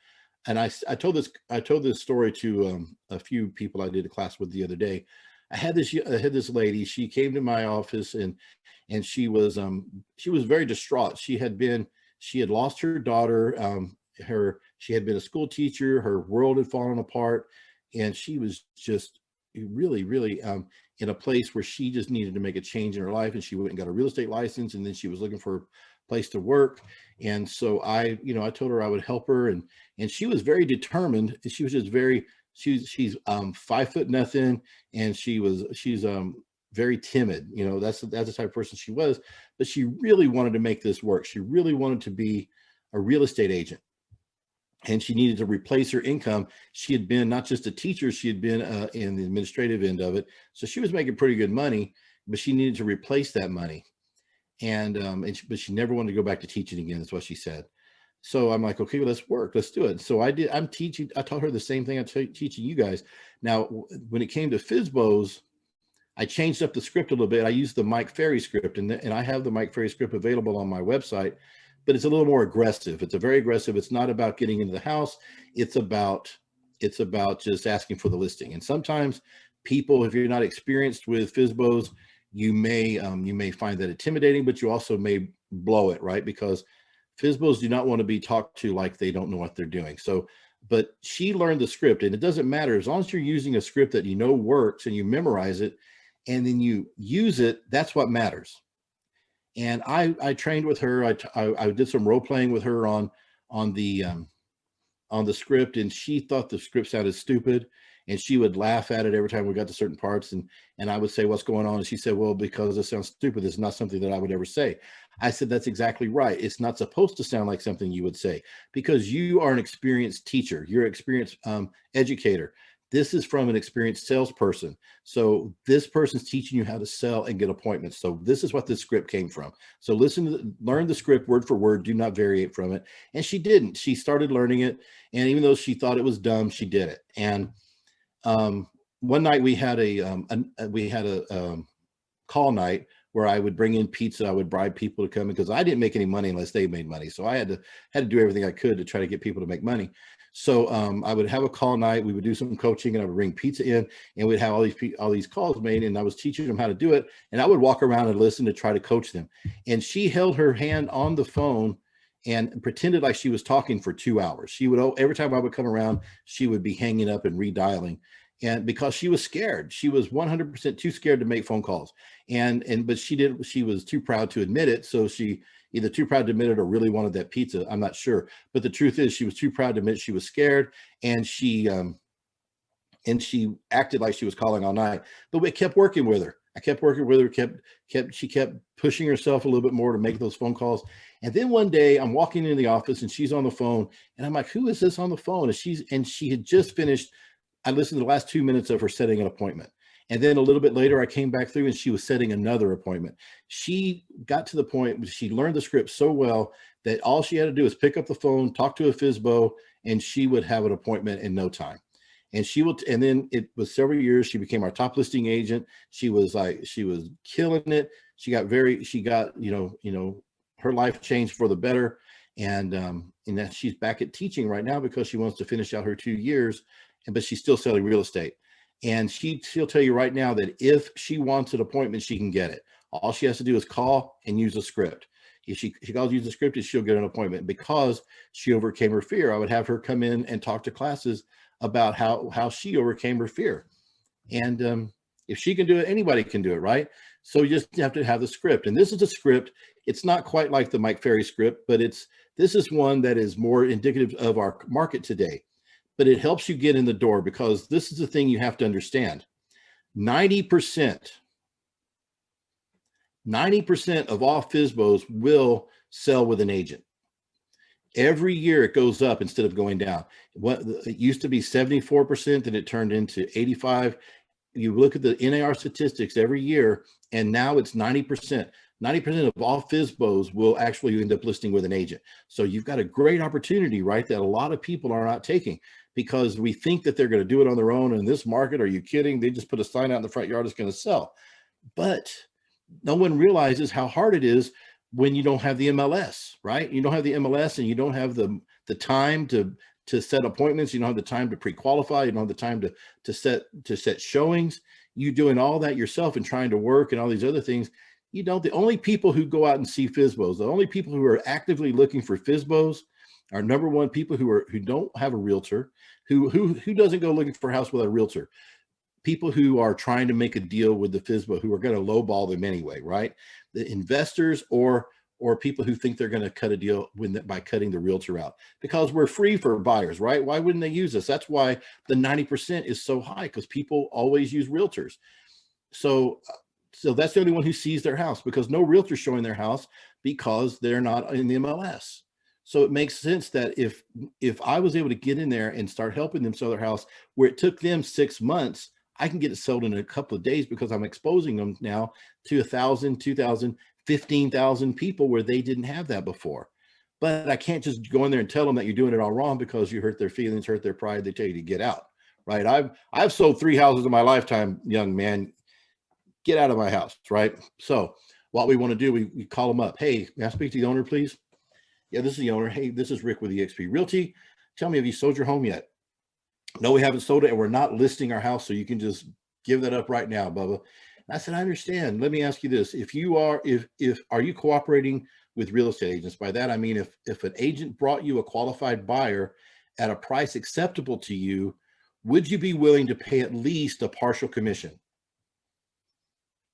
And I told this story to a few people I did a class with the other day. I had this lady. She came to my office, and she was very distraught. She had lost her daughter. She had been a school teacher. Her world had fallen apart, and she was just really, really in a place where she just needed to make a change in her life. And she went and got a real estate license, and then she was looking for a place to work. And so I told her I would help her, and she was very determined. She was just she's 5 foot nothing, and she's very timid. That's the type of person she was, but she really wanted to make this work. She really wanted to be a real estate agent, and she needed to replace her income. She had been not just a teacher, she had been in the administrative end of it. So she was making pretty good money, but she needed to replace that money. But she never wanted to go back to teaching again. That's what she said. So I'm like, okay, well, let's work. Let's do it. So I taught her the same thing I'm teaching you guys. Now, when it came to FSBOs, I changed up the script a little bit. I used the Mike Ferry script, and I have the Mike Ferry script available on my website, but it's a little more aggressive. It's very aggressive. It's not about getting into the house. It's about just asking for the listing. And sometimes people, if you're not experienced with FSBOs, you may find that intimidating, but you also may blow it, right? Because FSBOs do not want to be talked to like they don't know what they're doing. So, but she learned the script, and it doesn't matter as long as you're using a script that works and you memorize it and then you use it. That's what matters. And I trained with her. I did some role playing with her on the script, and she thought the script sounded stupid, and she would laugh at it every time we got to certain parts. And I would say, "What's going on?" And she said, "Well, because it sounds stupid, it's not something that I would ever say." I said, "That's exactly right. It's not supposed to sound like something you would say, because you are an experienced teacher. You're an experienced educator. This is from an experienced salesperson. So this person's teaching you how to sell and get appointments. So this is what this script came from. So learn the script word for word. Do not variate from it." And she didn't. She started learning it, and even though she thought it was dumb, she did it. And one night we had a call night where I would bring in pizza. I would bribe people to come in, because I didn't make any money unless they made money. So I had to do everything I could to try to get people to make money. So I would have a call night. We would do some coaching, and I would bring pizza in, and we'd have all these calls made, and I was teaching them how to do it. And I would walk around and listen to try to coach them. And she held her hand on the phone and pretended like she was talking for 2 hours. She would, every time I would come around, she would be hanging up and redialing. And because she was scared, she was 100% too scared to make phone calls. But she was too proud to admit it. So she either too proud to admit it or really wanted that pizza. I'm not sure. But the truth is, she was too proud to admit she was scared. And she acted like she was calling all night. But we kept working with her. I kept working with her, she kept pushing herself a little bit more to make those phone calls. And then one day I'm walking into the office, and she's on the phone, and I'm like, "Who is this on the phone?" And she had just finished. I listened to the last 2 minutes of her setting an appointment. And then a little bit later, I came back through, and she was setting another appointment. She got to the point where she learned the script so well that all she had to do was pick up the phone, talk to a FSBO, and she would have an appointment in no time. And then it was several years. She became our top listing agent. She was killing it. She got, her life changed for the better. And that she's back at teaching right now because she wants to finish out her 2 years, but she's still selling real estate. And she'll tell you right now that if she wants an appointment, she can get it. All she has to do is call and use a script. If she calls, use the script, she'll get an appointment. Because she overcame her fear, I would have her come in and talk to classes about how she overcame her fear. And if she can do it, anybody can do it, right? So you just have to have the script. And this is a script. It's not quite like the Mike Ferry script, but this is one that is more indicative of our market today. But it helps you get in the door, because this is the thing you have to understand. 90% of all FSBOs will sell with an agent. Every year it goes up instead of going down. It used to be 74%, then it turned into 85. You look at the NAR statistics every year, and now it's 90%. 90% of all FSBOs will actually end up listing with an agent. So you've got a great opportunity, right, that a lot of people are not taking, because we think that they're going to do it on their own in this market. Are you kidding? They just put a sign out in the front yard, it's going to sell. But no one realizes how hard it is when you don't have the MLS, right? You don't have the MLS, and you don't have the time to set appointments. You don't have the time to pre-qualify. You don't have the time to set showings. You doing all that yourself and trying to work and all these other things. You don't. The only people who go out and see FSBOs, the only people who are actively looking for FSBOs, are number one, people who don't have a realtor. Who doesn't go looking for a house with a realtor? People who are trying to make a deal with the FSBO, who are going to lowball them anyway, right? The investors or people who think they're going to cut a deal by cutting the realtor out, because we're free for buyers, right? Why wouldn't they use us? That's why the 90% is so high, because people always use realtors. So that's the only one who sees their house, because no realtor's showing their house, because they're not in the MLS. So it makes sense that if I was able to get in there and start helping them sell their house, where it took them 6 months, I can get it sold in a couple of days, because I'm exposing them now to 1,000, 2,000, 15,000 people where they didn't have that before. But I can't just go in there and tell them that you're doing it all wrong, because you hurt their feelings, hurt their pride. They tell you to get out, right? I've sold 3 houses in my lifetime, young man. Get out of my house, right? So what we want to do, we call them up. Hey, may I speak to the owner, please? Yeah, this is the owner. Hey, this is Rick with eXp Realty. Tell me, have you sold your home yet? No, we haven't sold it, and we're not listing our house, so you can just give that up right now, Bubba. And I said, I understand. Let me ask you this. If you are, are you cooperating with real estate agents? By that, I mean, if an agent brought you a qualified buyer at a price acceptable to you, would you be willing to pay at least a partial commission?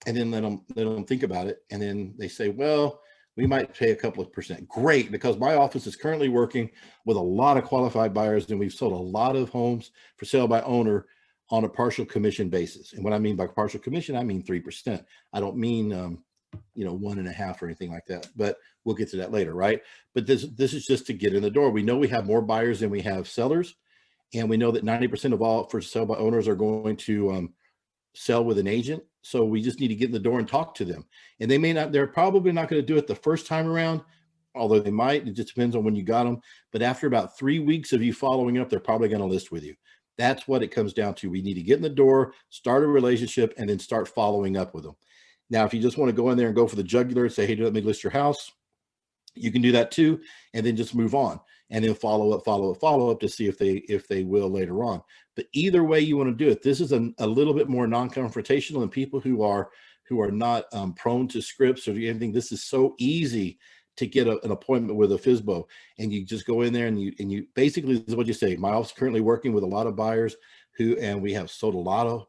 And then let them think about it. And then they say, well, we might pay a couple of percent. Great, because my office is currently working with a lot of qualified buyers, and we've sold a lot of homes for sale by owner on a partial commission basis. And what I mean by partial commission, I mean 3%. I don't mean 1.5 or anything like that, but we'll get to that later, right? But this is just to get in the door. We know we have more buyers than we have sellers, and we know that 90% of all for sale by owners are going to sell with an agent. So we just need to get in the door and talk to them. And they're probably not going to do it the first time around, although they might. It just depends on when you got them. But after about 3 weeks of you following up, they're probably going to list with you. That's what it comes down to. We need to get in the door, start a relationship, and then start following up with them. Now, if you just want to go in there and go for the jugular and say, hey, let me list your house, you can do that too, and then just move on, and then follow up to see if they will later on. But either way you want to do it, this is a little bit more non-confrontational than people who are not prone to scripts or anything. This is so easy to get an appointment with a FSBO, and you just go in there and you basically, this is what you say. My office is currently working with a lot of buyers and we have sold a lot of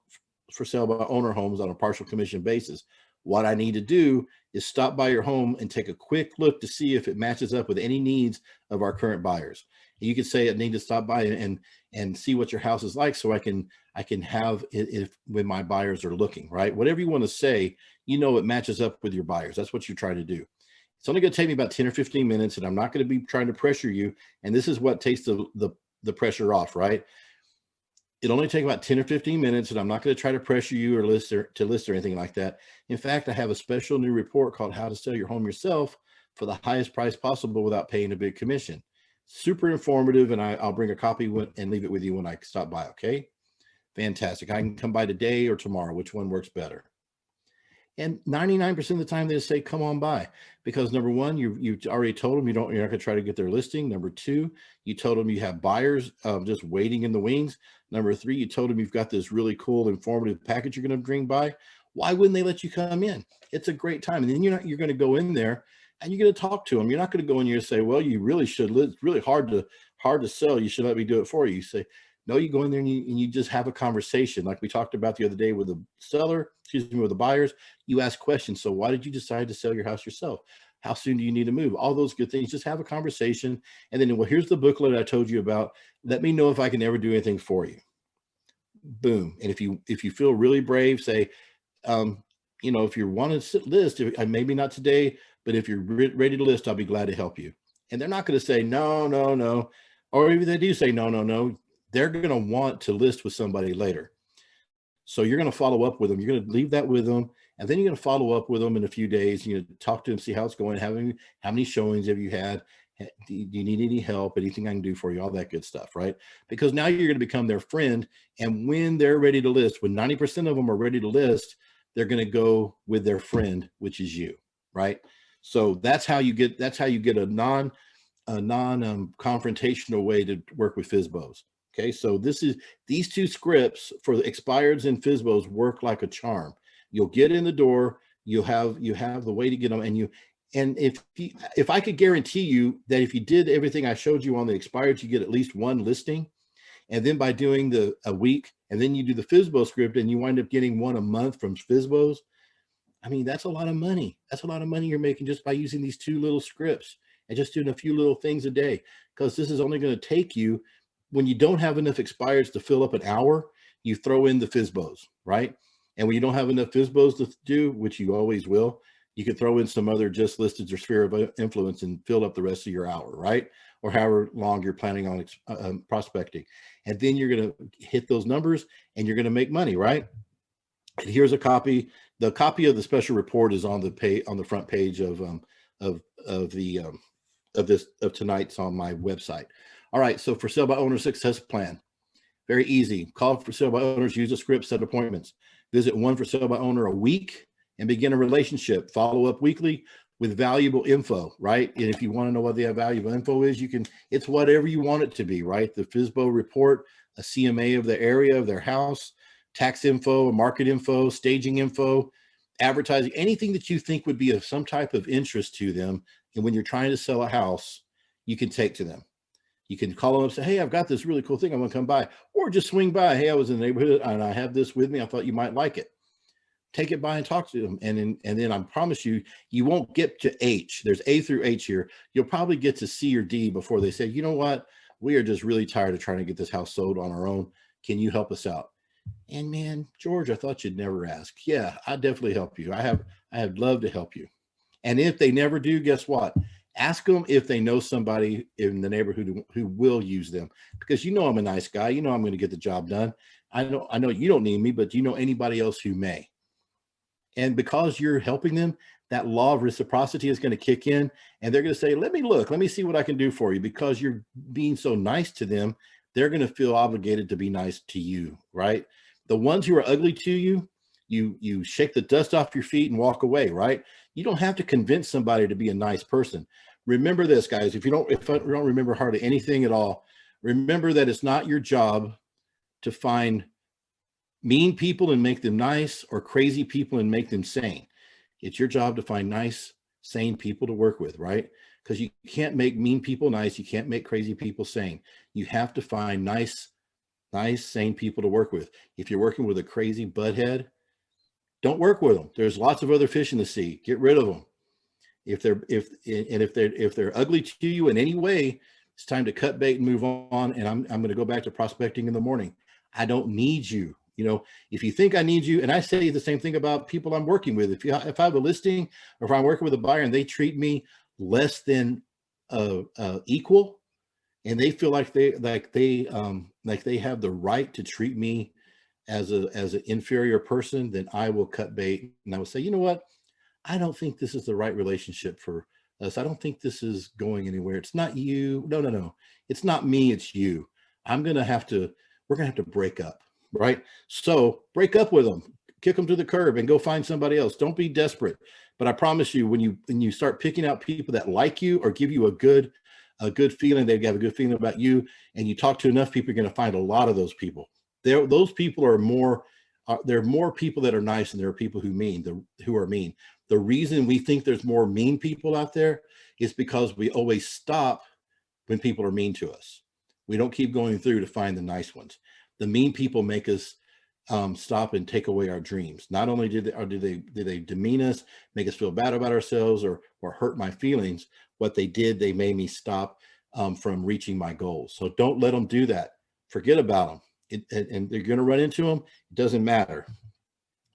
for sale by owner homes on a partial commission basis. What I need to do is stop by your home and take a quick look to see if it matches up with any needs of our current buyers. You could say I need to stop by and see what your house is like, so I can have it when my buyers are looking, right? Whatever you want to say, it matches up with your buyers. That's what you're trying to do. It's only going to take me about 10 or 15 minutes, and I'm not going to be trying to pressure you. And this is what takes the pressure off, right? It'll only take about 10 or 15 minutes, and I'm not going to try to pressure you or list or anything like that. In fact, I have a special new report called How to Sell Your Home Yourself for the highest price possible without paying a big commission. Super informative, and I'll bring a copy and leave it with you when I stop by, okay? Fantastic. I can come by today or tomorrow. Which one works better? And 99% of the time they say, come on by, because number one, you already told them you're not going to try to get their listing. Number two, you told them you have buyers just waiting in the wings. Number three, you told them you've got this really cool, informative package you're going to bring by. Why wouldn't they let you come in? It's a great time. And then you're going to go in there and you're going to talk to them. You're not going to go in here and say, well, you really should. It's really hard to sell. You should let me do it for you. You say, no, you go in there and you just have a conversation like we talked about the other day with the seller, with the buyers. You ask questions. So why did you decide to sell your house yourself? How soon do you need to move? All those good things. Just have a conversation. And then, well, here's the booklet I told you about. Let me know if I can ever do anything for you. Boom. And if you feel really brave, say, if you want to list, maybe not today, but if you're ready to list, I'll be glad to help you. And they're not going to say, no, no, no. Or if they do say, no, no, no, they're going to want to list with somebody later. So you're going to follow up with them. You're going to leave that with them. And then you're going to follow up with them in a few days. Talk to them, see how it's going. How many showings have you had? Do you need any help? Anything I can do for you? All that good stuff, right? Because now you're going to become their friend. And when they're ready to list, when 90% of them are ready to list, they're going to go with their friend, which is you, right? So that's how you get a non confrontational way to work with FSBOs. Okay, so these two scripts for the expireds and FSBOs work like a charm. You'll get in the door, you have the way to get them, and if I could guarantee you that if you did everything I showed you on the expireds, you get at least one listing, and then by doing a week, and then you do the FSBO script, and you wind up getting one a month from FSBOs. I mean, that's a lot of money. That's a lot of money you're making just by using these two little scripts and just doing a few little things a day, because this is only going to take you, when you don't have enough expireds to fill up an hour, you throw in the FSBOs, right? And when you don't have enough FSBOs to do, which you always will, you can throw in some other just listed or sphere of influence and fill up the rest of your hour, right? Or however long you're planning on prospecting. And then you're going to hit those numbers and you're going to make money, right? And here's a copy. The copy of the special report is on the front page of tonight's on my website. All right, so for sale by owner success plan, very easy. Call for sale by owners, use a script, set appointments. Visit one for sale by owner a week and begin a relationship. Follow up weekly with valuable info, right? And if you want to know what the valuable info is, it's whatever you want it to be, right? The FSBO report, a CMA of the area of their house, tax info, market info, staging info, advertising, anything that you think would be of some type of interest to them. And when you're trying to sell a house, you can take to them. You can call them up and say, hey, I've got this really cool thing. I'm going to come by, or just swing by. Hey, I was in the neighborhood and I have this with me. I thought you might like it. Take it by and talk to them. And then I promise you, you won't get to H. There's A through H here. You'll probably get to C or D before they say, you know what? We are just really tired of trying to get this house sold on our own. Can you help us out? And man, George, I thought you'd never ask. Yeah, I definitely help you. I have loved to help you. And if they never do, guess what? Ask them if they know somebody in the neighborhood who will use them, because I'm a nice guy. I'm going to get the job done. I know you don't need me, but do you know anybody else who may? And because you're helping them, that law of reciprocity is going to kick in, and they're going to say, let me see what I can do for you. Because you're being so nice to them, they're going to feel obligated to be nice to you, right? The ones who are ugly to you, you shake the dust off your feet and walk away, right? You don't have to convince somebody to be a nice person. Remember this, guys. If I don't remember hardly anything at all, remember that it's not your job to find mean people and make them nice, or crazy people and make them sane. It's your job to find nice, sane people to work with, right? Because you can't make mean people nice. You can't make crazy people sane. You have to find nice, sane people to work with. If you're working with a crazy butthead, don't work with them. There's lots of other fish in the sea. Get rid of them. If they're ugly to you in any way, it's time to cut bait and move on. And I'm going to go back to prospecting in the morning. I don't need you. If you think I need you, and I say the same thing about people I'm working with. If I have a listing, or if I'm working with a buyer and they treat me less than equal, and they feel like they have the right to treat me as an inferior person, then I will cut bait and I will say, you know what? I don't think this is the right relationship for us. I don't think this is going anywhere. It's not you. No. It's not me. It's you. We're going to have to break up, right? So break up with them. kick them to the curb and go find somebody else. Don't be desperate. But I promise you, when you start picking out people that like you or give you a good feeling, they have a good feeling about you, and you talk to enough people, you're going to find a lot of those people. Those people are more. There are more people that are nice than there are people who are mean. The reason we think there's more mean people out there is because we always stop when people are mean to us. We don't keep going through to find the nice ones. The mean people make us stop and take away our dreams. Not only did they demean us, make us feel bad about ourselves, or hurt my feelings. What they did, they made me stop from reaching my goals. So don't let them do that. Forget about them. And they're going to run into them. It doesn't matter.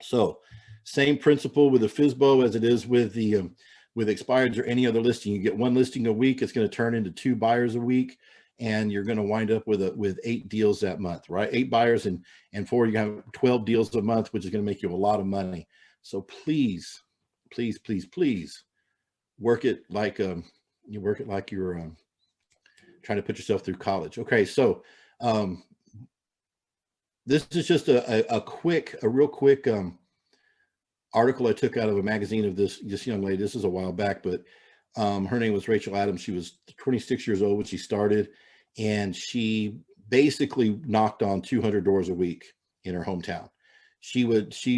So same principle with the FSBO as it is with the with expireds or any other listing. You get one listing a week, it's going to turn into 2 buyers a week, and you're going to wind up with 8 deals that month, right? 8 buyers and 4, you have 12 deals a month, which is going to make you a lot of money. So please, please, please, please work it like you're trying to put yourself through college. Okay, so this is just a real quick article I took out of a magazine of this young lady. This is a while back, but her name was Rachel Adams. She was 26 years old when she started, and she basically knocked on 200 doors a week in her hometown. She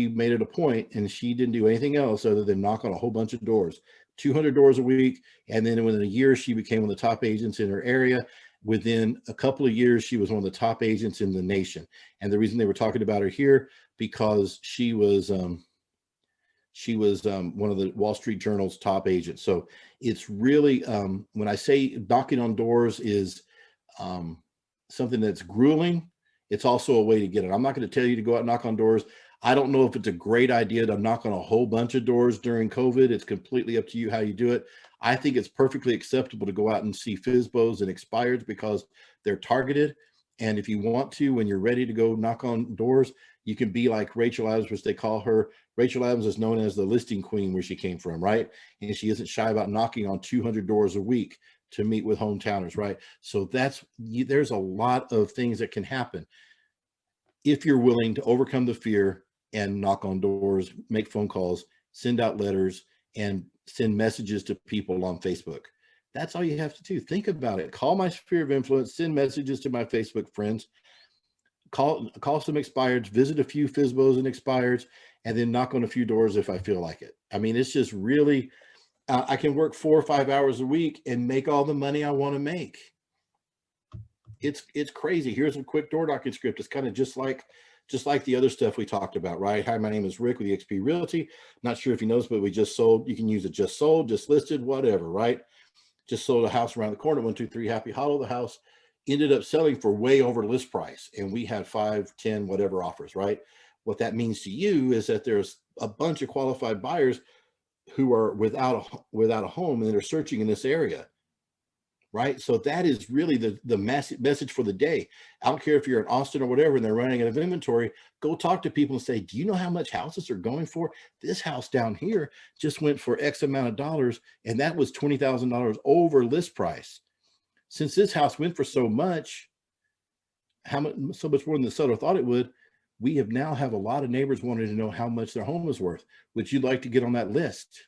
made it a point, and she didn't do anything else other than knock on a whole bunch of doors, 200 doors a week. And then within a year, she became one of the top agents in her area. Within a couple of years, she was one of the top agents in the nation. And the reason they were talking about her here, because she was one of the Wall Street Journal's top agents. So it's really, when I say knocking on doors is something that's grueling, it's also a way to get it. I'm not going to tell you to go out and knock on doors. I don't know if it's a great idea to knock on a whole bunch of doors during COVID. It's completely up to you how you do it. I think it's perfectly acceptable to go out and see FSBOs and expireds because they're targeted. And if you want to, when you're ready to go knock on doors, you can be like Rachel Adams, which they call her. Rachel Adams is known as the listing queen where she came from, right? And she isn't shy about knocking on 200 doors a week to meet with hometowners, right? So there's a lot of things that can happen if you're willing to overcome the fear and knock on doors, make phone calls, send out letters, and send messages to people on Facebook. That's all you have to do. Think about it. Call my sphere of influence, send messages to my Facebook friends, call some expireds, visit a few FSBOs and expireds, and then knock on a few doors if I feel like it. I mean, it's just really, I can work 4 or 5 hours a week and make all the money I want to make. It's crazy. Here's a quick door knocking script. It's kind of just like the other stuff we talked about, right? Hi, my name is Rick with eXp Realty. Not sure if you noticed, but we just sold. You can use it just sold, just listed, whatever, right? Just sold a house around the corner, 123 Happy Hollow. The house ended up selling for way over list price, and we had 5, 10, whatever offers, right? What that means to you is that there's a bunch of qualified buyers who are without a home and they're searching in this area. Right. So that is really the message for the day. I don't care if you're in Austin or whatever, and they're running out of inventory, go talk to people and say, do you know how much houses are going for? This house down here just went for X amount of dollars, and that was $20,000 over list price. Since this house went for so much so much more than the seller thought it would, we have a lot of neighbors wanting to know how much their home is worth. Would you like to get on that list?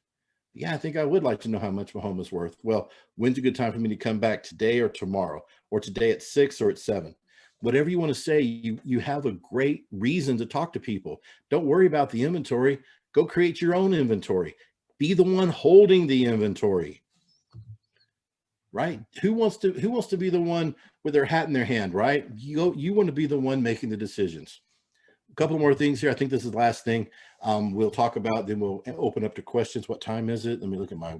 Yeah, I think I would like to know how much my home is worth. Well, when's a good time for me to come back, today or tomorrow, or today at 6 or at 7? Whatever you want to say, you have a great reason to talk to people. Don't worry about the inventory. Go create your own inventory. Be the one holding the inventory. Right? Who wants to be the one with their hat in their hand, right? You want to be the one making the decisions. A couple more things here. I think this is the last thing we'll talk about. Then we'll open up to questions. What time is it? Let me look at my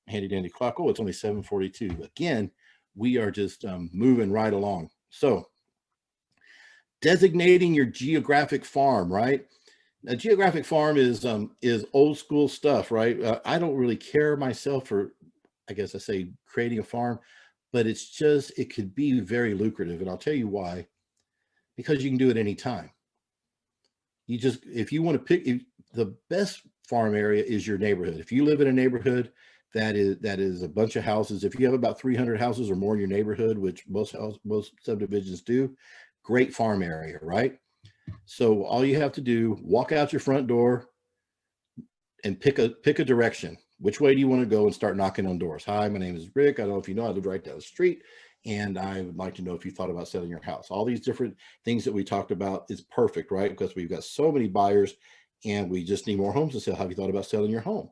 handy dandy clock. Oh, it's only 7:42. Again, we are just moving right along. So designating your geographic farm, right? A geographic farm is old school stuff, right? I don't really care myself for, I guess I say, creating a farm, but it could be very lucrative. And I'll tell you why. Because you can do it anytime. If you want to pick, the best farm area is your neighborhood. If you live in a neighborhood that is a bunch of houses, if you have about 300 houses or more in your neighborhood, which most subdivisions do, great farm area, right? So all you have to do, walk out your front door and pick a direction. Which way do you want to go and start knocking on doors? Hi, my name is Rick. I don't know if you know, I live right down the street, and I would like to know if you thought about selling your house. All these different things that we talked about is perfect, right? Because we've got so many buyers and we just need more homes to sell. Have you thought about selling your home?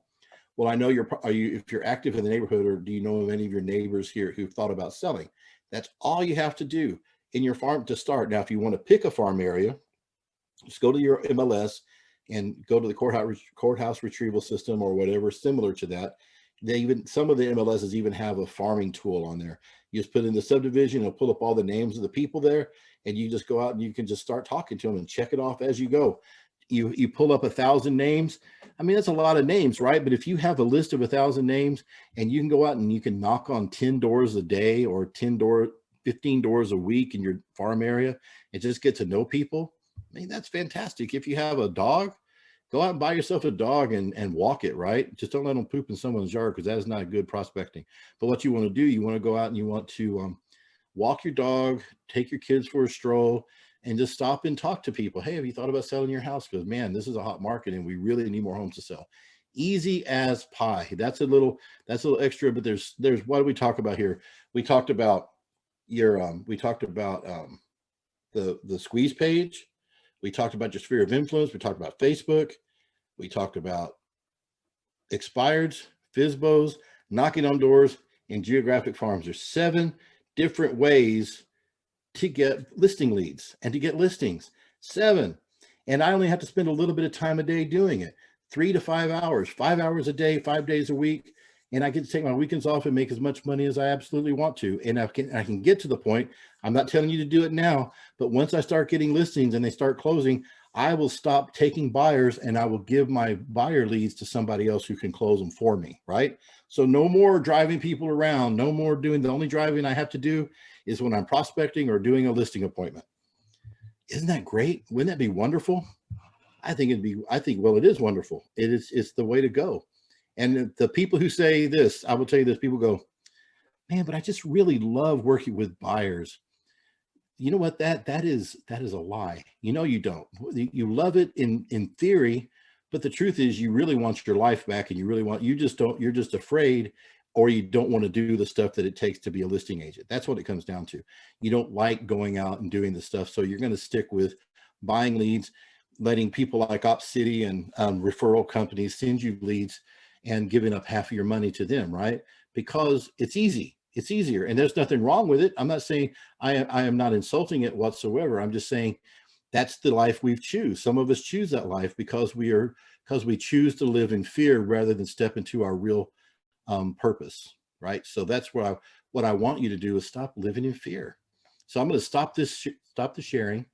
Well, I know if you're active in the neighborhood, or do you know of any of your neighbors here who've thought about selling? That's all you have to do in your farm to start. Now, if you want to pick a farm area, just go to your MLS and go to the courthouse retrieval system or whatever similar to that. Some of the MLSs even have a farming tool on there. You just put in the subdivision, it'll pull up all the names of the people there, and you just go out and you can just start talking to them and check it off as you go. You pull up 1,000 names. I mean, that's a lot of names, right? But if you have a list of 1,000 names and you can go out and you can knock on 10 doors a day or 15 doors a week in your farm area and just get to know people, I mean, that's fantastic. If you have a dog, go out and buy yourself a dog and walk it, right? Just don't let them poop in someone's yard, because that is not good prospecting. But what you want to do, you want to go out and you want to walk your dog, take your kids for a stroll, and just stop and talk to people. Hey, have you thought about selling your house? Because man, this is a hot market and we really need more homes to sell. Easy as pie. That's a little extra, but there's what do we talk about here? We talked about the squeeze page. We talked about your sphere of influence. We talked about Facebook. We talked about expireds, FSBOs, knocking on doors, and geographic farms. There's 7 different ways to get listing leads and to get listings. 7. And I only have to spend a little bit of time a day doing it. 3 to 5 hours, 5 hours a day, 5 days a week. And I get to take my weekends off and make as much money as I absolutely want to. And I can get to the point, I'm not telling you to do it now, but once I start getting listings and they start closing, I will stop taking buyers and I will give my buyer leads to somebody else who can close them for me, right? So no more driving people around, no more doing, the only driving I have to do is when I'm prospecting or doing a listing appointment. Isn't that great? Wouldn't that be wonderful? I think well, it is wonderful. It's the way to go. And the people who say this, I will tell you this, people go, man, but I just really love working with buyers. You know what? That is a lie. You know, you don't. You love it in theory, but the truth is you really want your life back, and you just don't, you're just afraid, or you don't want to do the stuff that it takes to be a listing agent. That's what it comes down to. You don't like going out and doing the stuff. So you're going to stick with buying leads, letting people like OpCity and referral companies send you leads, and giving up half of your money to them, right? Because it's easy. It's easier, and there's nothing wrong with it. I'm not saying I am not insulting it whatsoever. I'm just saying that's the life we choose. Some of us choose that life because we choose to live in fear rather than step into our real purpose, right? So that's what I want you to do, is stop living in fear. So I'm going to stop the sharing.